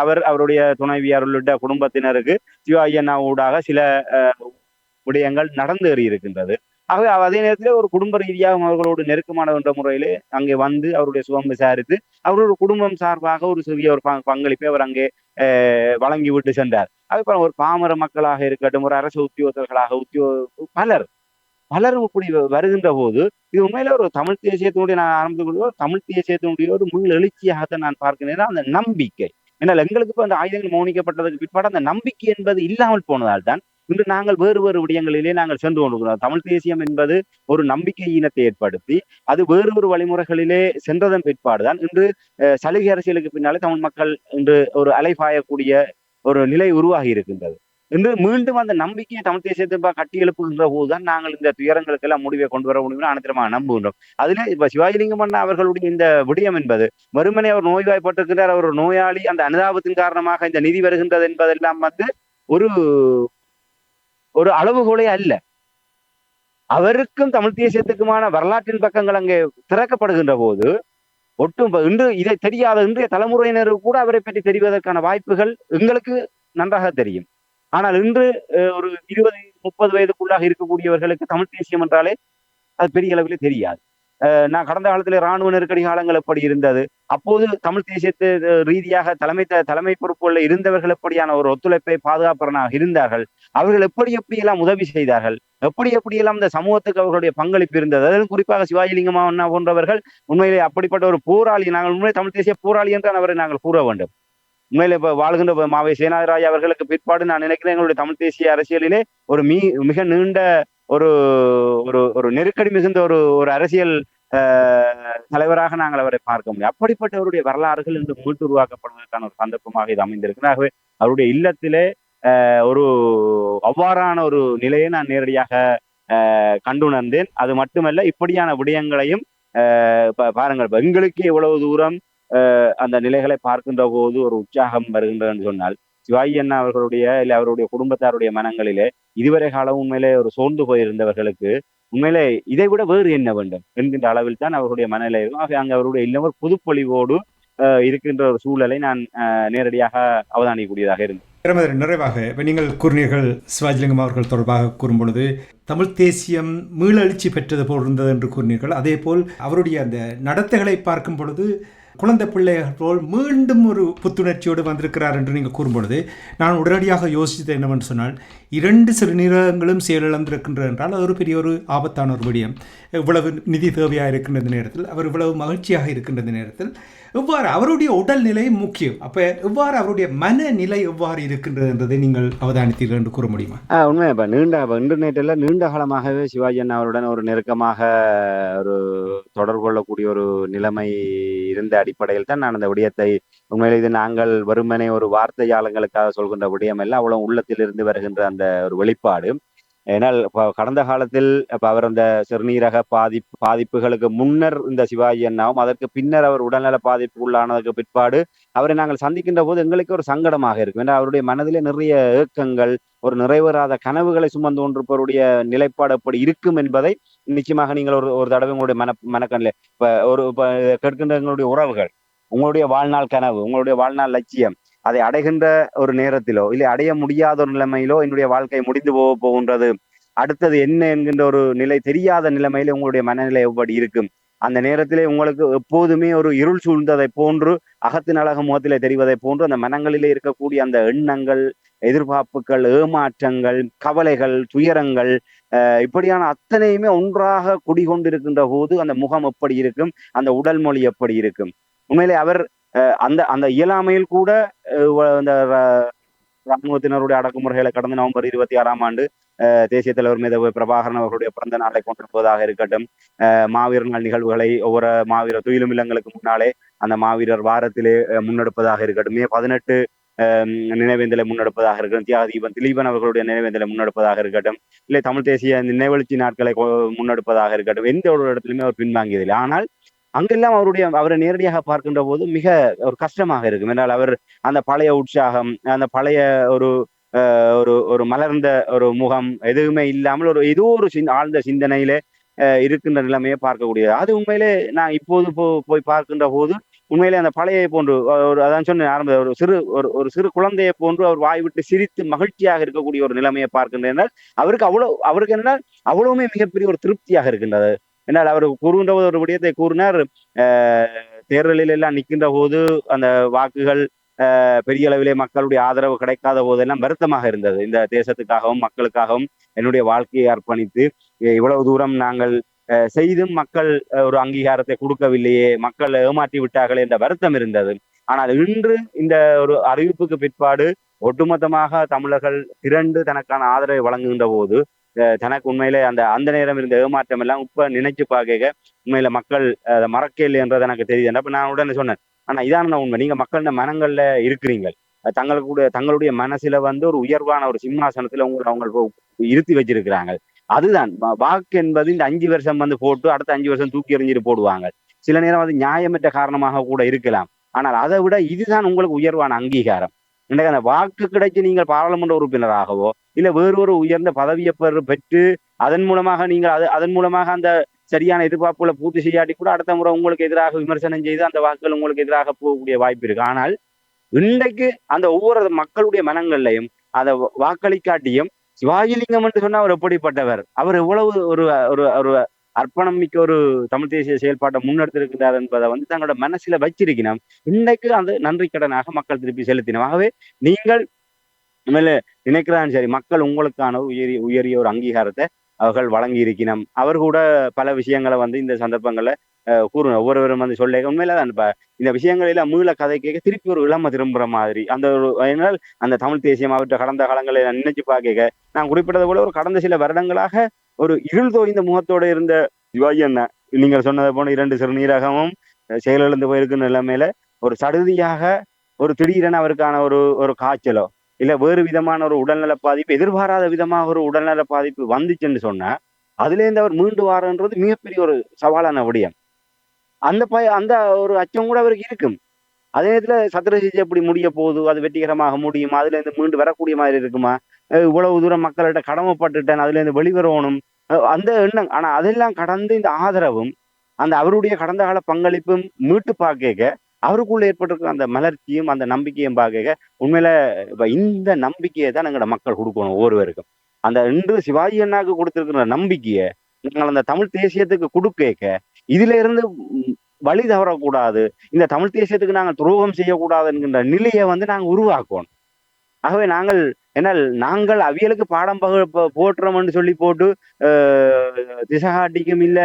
அவருடைய துணைவியார் உள்ளிட்ட குடும்பத்தினருக்கு சிவாஜி அண்ணா ஊடாக சில விடயங்கள் நடந்து ஏறியிருக்கின்றது. ஆகவே அதே நேரத்தில் ஒரு குடும்ப ரீதியாக அவர்களோடு நெருக்கமான என்ற முறையிலே அங்கே வந்து அவருடைய சுகம் விசாரித்து அவருடைய குடும்பம் சார்பாக ஒரு சிறிய ஒரு பங்களிப்பை அவர் அங்கே வழங்கி விட்டு சென்றார். அதே ஒரு பாமர மக்களாக இருக்கட்டும், ஒரு அரசு உத்தியோகத்தர்களாக பலரும் இப்படி வருகின்ற போது இது உண்மையில ஒரு தமிழ் தேசியத்தினுடைய நான் ஆரம்பித்து தமிழ் தேசியத்தினுடைய ஒரு முழு எழுச்சியாகத்தான் நான் பார்க்கிறேன். அந்த நம்பிக்கை என்னால் எங்களுக்கு இப்போ அந்த ஆயுதங்கள் மௌனிக்கப்பட்டதுக்கு பிற்பாடு அந்த நம்பிக்கை என்பது இல்லாமல் போனதால் தான் இன்று நாங்கள் வேறு விடயங்களிலே நாங்கள் சென்று கொண்டிருக்கிறோம். தமிழ் தேசியம் என்பது ஒரு நம்பிக்கை ஈனத்தை ஏற்படுத்தி அது வேறு வழிமுறைகளிலே சென்றதன் பிற்பாடுதான் இன்று சலுகை அரசியலுக்கு பின்னாலே தமிழ் மக்கள் இன்று ஒரு அலைபாயக்கூடிய ஒரு நிலை உருவாகி இருக்கின்றது. இன்று மீண்டும் அந்த நம்பிக்கையை தமிழ் தேசியத்தை கட்டி எழுப்புகின்ற போதுதான் நாங்கள் இந்த துயரங்களுக்கு எல்லாம் முடிவை கொண்டு வர முடியும் அனைத்திரமாக நம்புகின்றோம். அதுல இப்ப சிவாஜிலிங்கம் அண்ணா அவர்களுடைய இந்த விடயம் என்பது வெறுமனே அவர் நோய்வாய்ப்பட்டிருக்கிறார், அவர் நோயாளி, அந்த அனுதாபத்தின் காரணமாக இந்த நிதி வருகின்றது என்பதெல்லாம் வந்து ஒரு அளவுகோலே அல்ல. அவருக்கும் தமிழ் தேசியத்துக்குமான வரலாற்றின் பக்கங்கள் அங்கே திறக்கப்படுகின்ற போது இன்று இதை தெரியாத இன்றைய தலைமுறையினருக்கு கூட அவரை பற்றி தெரிவதற்கான வாய்ப்புகள் எங்களுக்கு நன்றாக தெரியும். ஆனால் இன்று ஒரு 20-30 வயதுக்குள்ளாக இருக்கக்கூடியவர்களுக்கு தமிழ் தேசியம் என்றாலே அது பெரிய அளவிலே தெரியாது. நான் கடந்த காலத்திலே இராணுவ நெருக்கடி காலங்கள் எப்படி இருந்தது, அப்போது தமிழ் தேசியத்து ரீதியாக தலைமை பொறுப்புகளில் இருந்தவர்கள் எப்படியான ஒரு ஒத்துழைப்பை பாதுகாப்பவராக இருந்தார்கள், அவர்கள் எப்படி எப்படியெல்லாம் உதவி செய்தார்கள், எப்படி எப்படியெல்லாம் இந்த சமூகத்துக்கு அவர்களுடைய பங்களிப்பு இருந்தது. அதிலும் குறிப்பாக சிவாஜிலிங்கம் அண்ணா போன்றவர்கள் உண்மையிலே அப்படிப்பட்ட ஒரு போராளி. நாங்கள் உண்மையிலே தமிழ் தேசிய போராளி என்று அவரை நாங்கள் கூற வேண்டும். உண்மையிலே இப்ப வாழ்கின்ற மாவை சேனாதிராஜா அவர்களுக்கு பிற்பாடு நான் நினைக்கிறேன் எங்களுடைய தமிழ் தேசிய அரசியலிலே ஒரு மிக நீண்ட ஒரு ஒரு ஒரு நெருக்கடி மிகுந்த ஒரு ஒரு அரசியல் தலைவராக நாங்கள் அவரை பார்க்க முடியும். அப்படிப்பட்டவருடைய வரலாறுகள் இன்று மீட்டு உருவாக்கப்படுவதற்கான ஒரு சந்தர்ப்பமாக இது அமைந்திருக்கு. ஆகவே அவருடைய இல்லத்திலே ஒரு அவ்வாறான ஒரு நிலையை நான் நேரடியாக கண்டுணர்ந்தேன். அது மட்டுமல்ல, இப்படியான விடயங்களையும் பாருங்கள், எங்களுக்கு எவ்வளவு தூரம் அந்த நிலைகளை பார்க்கின்ற போது ஒரு உற்சாகம் வருகின்றன்னு சொன்னால், சிவாஜி அண்ணா அவர்களுடைய இல்ல அவருடைய குடும்பத்தாருடைய மனங்களிலே இதுவரை காலம் உண்மையிலே ஒரு சோர்ந்து போயிருந்தவர்களுக்கு உண்மையிலே இதை விட வேறு என்ன வேண்டும் என்கின்ற அளவில் தான் அவருடைய மனநிலை இருக்கும். ஆக அங்கு அவருடைய இல்லம் ஒரு புதுப்பொலிவோடு இருக்கின்ற ஒரு சூழலை நான் நேரடியாக அவதானிக்கக்கூடியதாக இருந்தது. நிறைவாக இப்போ நீங்கள் கூறினீர்கள் சிவாஜிலிங்கம் அவர்கள் தொடர்பாக கூறும்பொழுது தமிழ் தேசியம் மீளெழுச்சி பெற்றது போல் இருந்தது என்று கூறினீர்கள். அதே போல் அவருடைய அந்த நடத்தைகளை பார்க்கும் பொழுது குழந்தை பிள்ளைகள் போல் மீண்டும் ஒரு புத்துணர்ச்சியோடு வந்திருக்கிறார் என்று நீங்கள் கூறும்பொழுது நான் உடனடியாக யோசித்தது என்னவென்று சொன்னால், 2 சிறுநீரகங்களும் செயலிழந்திருக்கின்ற என்றால் அது ஒரு பெரிய ஒரு ஆபத்தான ஒரு விடயம். இவ்வளவு நிதி தேவையாக இருக்கின்ற நேரத்தில், அவர் இவ்வளவு மகிழ்ச்சியாக இருக்கின்ற நேரத்தில் எவ்வாறு அவருடைய உடல்நிலை முக்கியம், அப்போ எவ்வாறு அவருடைய மனநிலை எவ்வாறு இருக்கின்றது என்றதை நீங்கள் அவதானித்தீர்கள் என்று கூற முடியுமா? உண்மை. இப்போ இன்டர்நெட்டில் நீண்ட காலமாகவே சிவாஜி அண்ணா அவருடன் ஒரு நெருக்கமாக ஒரு தொடர்பு கொள்ளக்கூடிய ஒரு நிலைமை இருந்த அடிப்படையில் தான் நான் அந்த விடயத்தை உண்மையில இது நாங்கள் வெறுமனே ஒரு வார்த்தையாளங்களுக்காக சொல்கின்ற விடயம் எல்லாம் அவ்வளவு உள்ளத்தில் இருந்து வருகின்ற அந்த ஒரு வெளிப்பாடு. ஏன்னால் கடந்த காலத்தில் அவர் அந்த சிறுநீரக பாதிப்புகளுக்கு முன்னர் இந்த சிவாஜி அண்ணாவும், அதற்கு பின்னர் அவர் உடல்நல பாதிப்பு உள்ளானதுக்கு பிற்பாடு அவரை நாங்கள் சந்திக்கின்ற போது எங்களுக்கு ஒரு சங்கடமாக இருக்கும். ஏன்னா அவருடைய மனதிலே நிறைய ஏக்கங்கள், ஒரு நிறைவேறாத கனவுகளை சுமந்து கொண்டிருப்பவருடைய நிலைப்பாடு எப்படி இருக்கும் என்பதை நிச்சயமாக நீங்கள் ஒரு தடவை உங்களுடைய மனக்கண்ணில் கேட்கின்ற எங்களுடைய உறவுகள், உங்களுடைய வாழ்நாள் கனவு, உங்களுடைய வாழ்நாள் லட்சியம், அதை அடைகின்ற ஒரு நேரத்திலோ இல்லை அடைய முடியாத ஒரு நிலைமையிலோ என்னுடைய வாழ்க்கை முடிந்து போகின்றது, அடுத்தது என்ன என்கின்ற ஒரு நிலை தெரியாத நிலைமையில உங்களுடைய மனநிலை எப்படி இருக்கும். அந்த நேரத்திலே உங்களுக்கு எப்போதுமே ஒரு இருள் சூழ்ந்ததை போன்று, அகத்தின் அழக முகத்திலே தெரிவதை போன்று அந்த மனங்களிலே இருக்கக்கூடிய அந்த எண்ணங்கள், எதிர்பார்ப்புகள், ஏமாற்றங்கள், கவலைகள், துயரங்கள், இப்படியான அத்தனையுமே ஒன்றாக குடிகொண்டிருக்கின்ற போது அந்த முகம் எப்படி இருக்கும், அந்த உடல் மொழி எப்படி இருக்கும். உண்மையிலே அவர் அந்த அந்த இயலாமையில் கூட இந்த ராணுவத்தினருடைய அடக்குமுறைகளை கடந்த நவம்பர் 26ஆம் ஆண்டு தேசிய தலைவர் மேதகு பிரபாகரன் அவர்களுடைய பிறந்த நாளை கொண்டிருப்பதாக இருக்கட்டும், மாவீரர் நாள் நிகழ்வுகளை ஒவ்வொரு மாவீரர் துயிலும் இல்லங்களுக்கு முன்னாலே அந்த மாவீரர் வாரத்திலே முன்னெடுப்பதாக இருக்கட்டும், மே 18 நினைவேந்தலை முன்னெடுப்பதாக இருக்கட்டும், தியாக திலீபன் அவர்களுடைய நினைவேந்தலை முன்னெடுப்பதாக இருக்கட்டும், இல்லை தமிழ் தேசிய நினைவெழுச்சி நாட்களை முன்னெடுப்பதாக இருக்கட்டும், எந்த ஒரு இடத்துலையுமே அவர் பின்வாங்கியதில்லை. ஆனால் அங்கெல்லாம் அவரை நேரடியாக பார்க்கின்ற போது மிக ஒரு கஷ்டமாக இருக்கும். என்றால் அவர் அந்த பழைய உற்சாகம், அந்த பழைய ஒரு ஒரு ஒரு மலர்ந்த ஒரு முகம் எதுவுமே இல்லாமல் ஏதோ ஒரு ஆழ்ந்த சிந்தனையிலே இருக்கின்ற நிலைமையை பார்க்கக்கூடியது. அது உண்மையிலே நான் இப்போது போய் பார்க்கின்ற போது உண்மையிலே அந்த பழைய போன்று அதான் சொன்னேன் ஆரம்ப ஒரு சிறு குழந்தையை போன்று அவர் வாய் விட்டு சிரித்து மகிழ்ச்சியாக இருக்கக்கூடிய ஒரு நிலைமையை பார்க்கின்றனர். அவருக்கு என்ன அவ்வளவுமே மிகப்பெரிய ஒரு திருப்தியாக இருக்கின்றது. என்னால் அவர் கூறுகின்ற போது ஒரு விடயத்தை கூறினார், தேர்தலில் எல்லாம் நிற்கின்ற போது அந்த வாக்குகள் பெரிய அளவிலே மக்களுடைய ஆதரவு கிடைக்காத போதெல்லாம் வருத்தமாக இருந்தது. இந்த தேசத்துக்காகவும் மக்களுக்காகவும் என்னுடைய வாழ்க்கையை அர்ப்பணித்து இவ்வளவு தூரம் நாங்கள் செய்தும் மக்கள் ஒரு அங்கீகாரத்தை கொடுக்கவில்லையே, மக்கள் ஏமாற்றி விட்டார்கள் என்ற வருத்தம் இருந்தது. ஆனால் இன்று இந்த ஒரு அறிவிப்புக்கு பிற்பாடு ஒட்டுமொத்தமாக தமிழர்கள் திரண்டு தனக்கான ஆதரவை வழங்குகின்ற போது தனக்கு உண்மையிலே அந்த நேரம் இருந்த ஏமாற்றம் எல்லாம் இப்ப நினைச்சு பார்க்க உண்மையில மக்கள் அதை மறக்க இல்லை என்றது எனக்கு தெரியுது. அப்ப நான் உடனே சொன்னேன், ஆனா இதான உண்மை, நீங்க மக்களோட மனங்கள்ல இருக்கிறீங்க, தங்களுடைய மனசுல ஒரு உயர்வான ஒரு சிம்மாசனத்துல அவங்க இருத்தி வச்சிருக்கிறாங்க. அதுதான் வாக்கு என்பது. இந்த 5 வருஷம் போட்டு அடுத்த 5 வருஷம் தூக்கி எறிஞ்சிட்டு போடுவாங்க. சில நேரம் அது நியாயமற்ற காரணமாக கூட இருக்கலாம். ஆனால் அதை விட இதுதான் உங்களுக்கு உயர்வான அங்கீகாரம். இன்றைக்கு அந்த வாக்கு கிடைச்சி நீங்கள் பாராளுமன்ற உறுப்பினராகவோ இல்ல வேறு ஒரு உயர்ந்த பதவியை பெற்று அதன் மூலமாக அந்த சரியான எதிர்பார்ப்புகளை பூர்த்தி செய்யாட்டி கூட அடுத்த முறை உங்களுக்கு எதிராக விமர்சனம் செய்து அந்த வாக்குகள் உங்களுக்கு எதிராக போகக்கூடிய வாய்ப்பு இருக்கு. ஆனால் இன்றைக்கு அந்த ஒவ்வொரு மக்களுடைய மனங்கள்லையும் அந்த வாக்களிக்காட்டியும் சிவாஜிலிங்கம் என்று சொன்னா அவர் எப்படிப்பட்டவர், அவர் எவ்வளவு ஒரு அர்ப்பணம் மிக்க ஒரு தமிழ் தேசிய செயல்பாட்டை முன்னெடுத்திருக்கிறார் என்பதை வந்து தங்களோட மனசுல வச்சிருக்கணும். இன்றைக்கு அந்த நன்றி கடனாக மக்கள் திருப்பி செலுத்தினோம். ஆகவே நீங்கள் உண்மையில நினைக்கிறான் சரி, மக்கள் உங்களுக்கான ஒரு உயரிய ஒரு அங்கீகாரத்தை அவர்கள் வழங்கி இருக்கணும். அவர் கூட பல விஷயங்களை வந்து இந்த சந்தர்ப்பங்கள்ல கூறணும். ஒவ்வொருவரும் வந்து சொல்ல உண்மையில தான் இந்த விஷயங்கள் எல்லாம் மீள கதை கேட்க திருப்பி ஒரு இளம திரும்புற மாதிரி அந்த ஒரு அதனால் அந்த தமிழ் தேசியம் அவற்றை கடந்த காலங்களை நான் நினைச்சு பார்க்க நான் குறிப்பிட்டது போல ஒரு கடந்த சில வருடங்களாக ஒரு இருள் தோய்ந்த முகத்தோட இருந்த சிவாஜி அண்ணா, நீங்கள் சொன்னதை போன 2 சிறுநீரகமும் செயலிழந்து போயிருக்குன்னு நிலைமையில ஒரு சடுதியாக ஒரு திடீரென அவருக்கான ஒரு ஒரு காய்ச்சலோ இல்ல வேறு விதமான ஒரு உடல்நல பாதிப்பு, எதிர்பாராத விதமாக ஒரு உடல்நல பாதிப்பு வந்துச்சுன்னு சொன்னா அதுல இருந்து அவர் மீண்டு வாரன்றது மிகப்பெரிய ஒரு சவாலான விடயம். அந்த ஒரு அச்சம் கூட அவருக்கு இருக்கும். அதே நேரத்துல சத்திர சிகிச்சை எப்படி முடிய போகுது, அது வெற்றிகரமாக முடியுமா, அதுல இருந்து மீண்டு வரக்கூடிய மாதிரி இருக்குமா, இவ்வளவு தூரம் மக்கள்கிட்ட கடமைப்பட்டுட்டேன், அதுல இருந்து வெளிவரணும், அந்த எண்ணம். ஆனா அதெல்லாம் கடந்து இந்த ஆதரவும் அந்த அவருடைய கடந்த கால பங்களிப்பும் மீட்டு பார்க்க அவருக்குள்ள ஏற்பட்டிருக்கிற அந்த மலர்ச்சியும் அந்த நம்பிக்கையும் பார்க்க உண்மையில இப்ப இந்த நம்பிக்கையை தான் எங்களோட மக்கள் கொடுக்கணும் ஒவ்வொருவருக்கும். அந்த இன்று சிவாஜி அண்ணாக்கு கொடுத்திருக்கிற நம்பிக்கையை நாங்கள் அந்த தமிழ் தேசியத்துக்கு கொடுக்க இதுல இருந்து வழி தவறக்கூடாது, இந்த தமிழ் தேசியத்துக்கு நாங்கள் துரோகம் செய்யக்கூடாது என்கின்ற நிலையை வந்து நாங்கள் உருவாக்கணும். ஆகவே நாங்கள் அவியலுக்கு பாடம் போட்டுறோம்னு சொல்லி போட்டு திசகாட்டிக்கும் இல்ல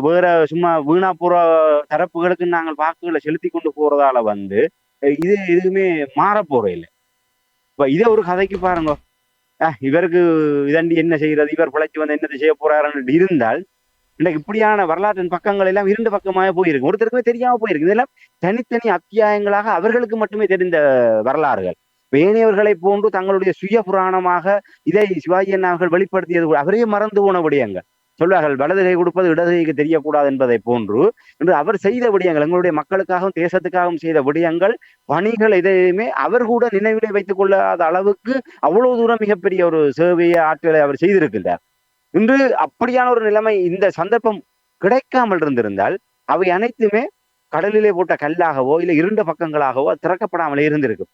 வேற சும்மா வீணா போற தரப்புகளுக்கு நாங்கள் வாக்குகளை செலுத்தி கொண்டு போறதால வந்து இது எதுவுமே மாற போற இல்லை. இப்ப இதை ஒரு கதைக்கு பாருங்க, இவருக்கு இதண்டி என்ன செய்யறது, இவர் பிழைச்சு வந்து என்னது செய்ய போறாருன்னு இருந்தால் இன்னைக்கு இப்படியான வரலாற்றின் பக்கங்கள் எல்லாம் 2 பக்கமாக போயிருக்கு, ஒருத்தருக்குமே தெரியாம போயிருக்கு. இதெல்லாம் தனித்தனி அத்தியாயங்களாக அவர்களுக்கு மட்டுமே தெரிந்த வரலாறுகள். பேணியவர்களை போன்று தங்களுடைய சுய புராணமாக இதை சிவாஜி அண்ணா அவர்கள் வெளிப்படுத்தியது அவரே மறந்து போன விடயங்கள் சொல்வார்கள். வலது கை கொடுப்பது இடது கைக்கு தெரியக்கூடாது என்பதை போன்று என்று அவர் செய்த விடயங்கள், எங்களுடைய மக்களுக்காகவும் தேசத்துக்காகவும் செய்த விடயங்கள் பணிகள் எதையுமே அவர் கூட நினைவிலே வைத்துக் கொள்ளாத அளவுக்கு அவ்வளவு தூரம் மிகப்பெரிய ஒரு சேவையை ஆற்றலை அவர் செய்திருக்கின்றார். இன்று அப்படியான ஒரு நிலைமை இந்த சந்தர்ப்பம் கிடைக்காமல் இருந்திருந்தால் அவை அனைத்துமே கடலிலே போட்ட கல்லாகவோ இல்லை இருண்ட பக்கங்களாகவோ திறக்கப்படாமலே இருந்திருக்கும்.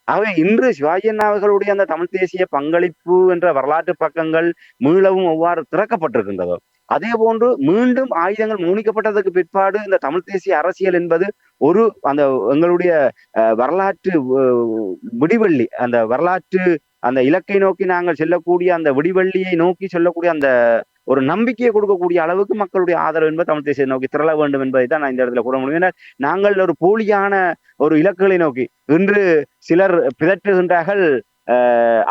ஆகவே இன்று சிவாஜி அண்ணா அவர்களுடைய அந்த தமிழ் தேசிய பங்களிப்பு என்ற வரலாற்று பக்கங்கள் மீளவும் எவ்வாறு திறக்கப்பட்டிருக்கின்றதோ அதே போன்று மீண்டும் ஆயுதங்கள் மூணிக்கப்பட்டதற்கு பிற்பாடு இந்த தமிழ் தேசிய அரசியல் என்பது ஒரு அந்த எங்களுடைய வரலாற்று விடிவெள்ளி, அந்த வரலாற்று அந்த இலக்கை நோக்கி நாங்கள் செல்லக்கூடிய அந்த விடிவெள்ளியை நோக்கி செல்லக்கூடிய அந்த ஒரு நம்பிக்கையை கொடுக்கக்கூடிய அளவுக்கு மக்களுடைய ஆதரவு என்பது தமிழ் தேசியத்தை நோக்கி திரள வேண்டும் என்பதை தான் நான் இந்த இடத்துல கூற முடியும். ஏன்னா நாங்கள் ஒரு போலியான ஒரு இலக்குகளை நோக்கி இன்று சிலர் பிதற்றுகின்றார்கள்.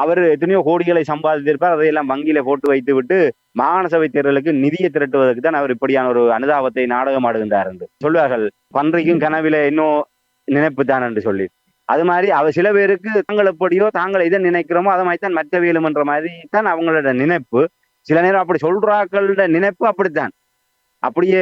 அவர் எத்தனையோ கோடிகளை சம்பாதித்திருப்பார், அதையெல்லாம் வங்கியில போட்டு வைத்து விட்டு மாகாண சபை தேர்தலுக்கு நிதியை திரட்டுவதற்கு தான் அவர் இப்படியான ஒரு அனுதாபத்தை நாடகம் ஆடுகின்றார் என்று சொல்வார்கள். பன்றிக்கும் கனவில இன்னும் நினைப்பு தான் என்று சொல்லி அது மாதிரி அவர் சில பேருக்கு தாங்கள் எப்படியோ தாங்கள் எதை நினைக்கிறோமோ அதை மாதிரி தான் மற்ற வேலும் என்ற மாதிரி தான் அவங்களோட நினைப்பு. சில நேரம் அப்படி சொல்றாக்களோட நினைப்பு அப்படித்தான், அப்படியே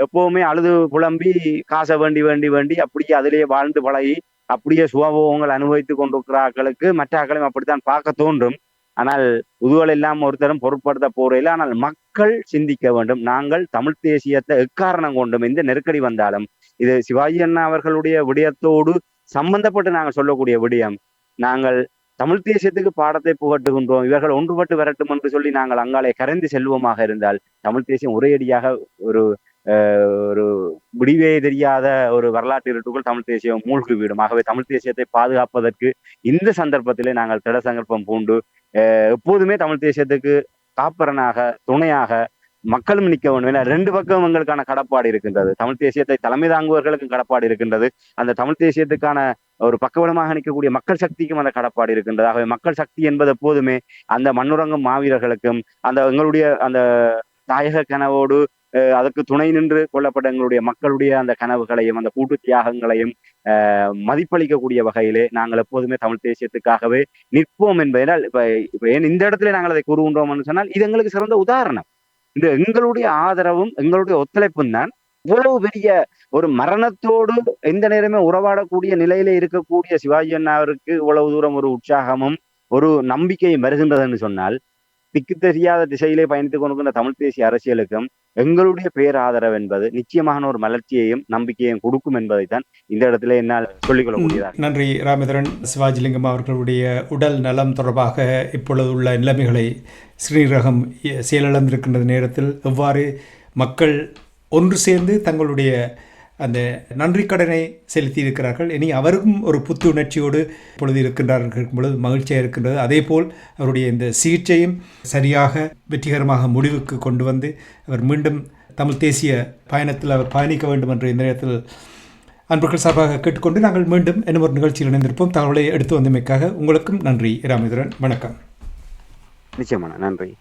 எப்பவுமே அழுது புலம்பி காசை வேண்டி வேண்டி வேண்டி அப்படியே அதிலேயே வாழ்ந்து பழகி அப்படியே சுகபோகங்கள் அனுபவித்துக் கொண்டிருக்கிறார்களுக்கு மற்ற ஆக்களையும் அப்படித்தான் பார்க்க தோன்றும். ஆனால் உதுவல் எல்லாம் ஒருத்தரும் பொருட்படுத்த போறையில். ஆனால் மக்கள் சிந்திக்க வேண்டும். நாங்கள் தமிழ் தேசியத்தை எக்காரணம் கொண்டும் எந்த நெருக்கடி வந்தாலும் இது சிவாஜி அண்ணா அவர்களுடைய விடயத்தோடு சம்பந்தப்பட்டு நாங்கள் சொல்லக்கூடிய விடயம், நாங்கள் தமிழ் தேசியத்துக்கு பாடத்தை புகட்டுகின்றோம், இவர்கள் ஒன்றுபட்டு வரட்டும் என்று சொல்லி நாங்கள் அங்காலே கரைந்து செல்வமாக இருந்தால் தமிழ் தேசியம் ஒரேடியாக ஒரு ஒரு விடிவே தெரியாத ஒரு வரலாற்று இருட்டுக்குள் தமிழ் தேசியம் மூழ்கிவிடும். ஆகவே தமிழ் தேசியத்தை பாதுகாப்பதற்கு இந்த சந்தர்ப்பத்திலே நாங்கள் திட சங்கல்பம் பூண்டு எப்போதுமே தமிழ் தேசியத்துக்கு காப்பரனாக துணையாக மக்களும் நிற்க வேண்டும். ஏன்னா 2 பக்கம் எங்களுக்கான கடப்பாடு இருக்கின்றது. தமிழ் தேசியத்தை தலைமை தாங்குவர்களுக்கும் கடப்பாடு இருக்கின்றது, அந்த தமிழ் தேசியத்துக்கான ஒரு பக்கபலமாக நிற்கக்கூடிய மக்கள் சக்திக்கும் அந்த கடப்பாடு இருக்கின்றது. ஆகவே மக்கள் சக்தி என்பது எப்போதுமே அந்த மண்ணுறங்கும் மாவீரர்களுக்கும் அந்த எங்களுடைய அந்த தாயக கனவோடு அதற்கு துணை நின்று கொள்ளப்பட்ட எங்களுடைய மக்களுடைய அந்த கனவுகளையும் அந்த கூட்டு தியாகங்களையும் மதிப்பளிக்கக்கூடிய வகையிலே நாங்கள் எப்போதுமே தமிழ் தேசியத்துக்காகவே நிற்போம் என்பதனால் இப்ப ஏன் இந்த இடத்துல நாங்கள் அதை கூறுகின்றோம்னு சொன்னால் இது எங்களுக்கு சிறந்த உதாரணம். இந்த எங்களுடைய ஆதரவும் எங்களுடைய ஒத்துழைப்பும் தான் இவ்வளவு பெரிய ஒரு மரணத்தோடு எந்த நேரமே உறவாடக்கூடிய நிலையில இருக்கக்கூடிய சிவாஜி அண்ணாவிற்கு இவ்வளவு தூரம் ஒரு உற்சாகமும் ஒரு நம்பிக்கையும் வருகின்றதுன்னு சொன்னால் திக்கு தெரியாத திசையிலே பயணித்துக் கொண்டிருக்கின்ற தமிழ் தேசிய அரசியலுக்கும் எங்களுடைய பேராதரவு என்பது நிச்சயமான ஒரு மலர்ச்சியையும் நம்பிக்கையையும் கொடுக்கும் என்பதைத்தான் இந்த இடத்துல என்னால் சொல்லிக்கொள்ளக்கூடியதாக. நன்றி ராமேந்திரன். சிவாஜிலிங்கம் அவர்களுடைய உடல் நலம் தொடர்பாக இப்பொழுது உள்ள நிலைமைகளை சிறுநீரகம் செயலிழந்திருக்கின்ற நேரத்தில் எவ்வாறு மக்கள் ஒன்று சேர்ந்து தங்களுடைய அந்த நன்றி கடனை செலுத்தி இருக்கிறார்கள். இனி அவருக்கும் ஒரு புத்துணர்ச்சியோடு இப்பொழுது இருக்கின்றார்கள் பொழுது மகிழ்ச்சியாக இருக்கின்றது. அதேபோல் அவருடைய இந்த சிகிச்சையும் சரியாக வெற்றிகரமாக முடிவுக்கு கொண்டு வந்து அவர் மீண்டும் தமிழ் தேசிய பயணத்தில் அவர் பயணிக்க வேண்டும் என்ற இந்த நேரத்தில் அன்பர்கள் சார்பாக கேட்டுக்கொண்டு நாங்கள் மீண்டும் இன்னும் ஒரு நிகழ்ச்சியில் இணைந்திருப்போம். தகவலை எடுத்து வந்தமைக்காக உங்களுக்கும் நன்றி ராமேந்திரன். வணக்கம். நிச்சயமான நன்றி.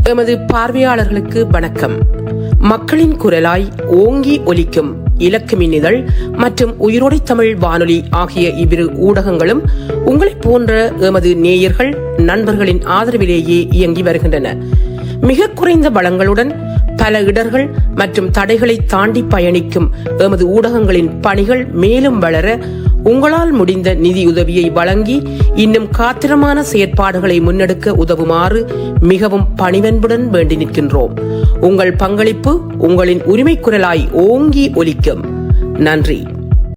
எமது பார்வையாளர்களுக்கு வணக்கம். மக்களின் குரலாய் ஓங்கி ஒலிக்கும் இலக்கு மின்னிதழ் மற்றும் உயிரோடை தமிழ் வானொலி ஆகிய இவ்விரு ஊடகங்களும் உங்களைப் போன்ற எமது நேயர்கள் நண்பர்களின் ஆதரவிலேயே இயங்கி வருகின்றன. மிக குறைந்த வளங்களுடன் பல இடர்கள் மற்றும் தடைகளை தாண்டி பயணிக்கும் எமது ஊடகங்களின் பணிகள் மேலும் வளர உங்களால் முடிந்த நிதியுதவியை வழங்கி இன்னும் காத்திரமான செயற்பாடுகளை முன்னெடுக்க உதவுமாறு மிகவும் பணிவன்புடன் வேண்டி நிற்கின்றோம். உங்கள் பங்களிப்பு உங்களின் உரிமை குரலாய் ஓங்கி ஒலிக்கும். நன்றி.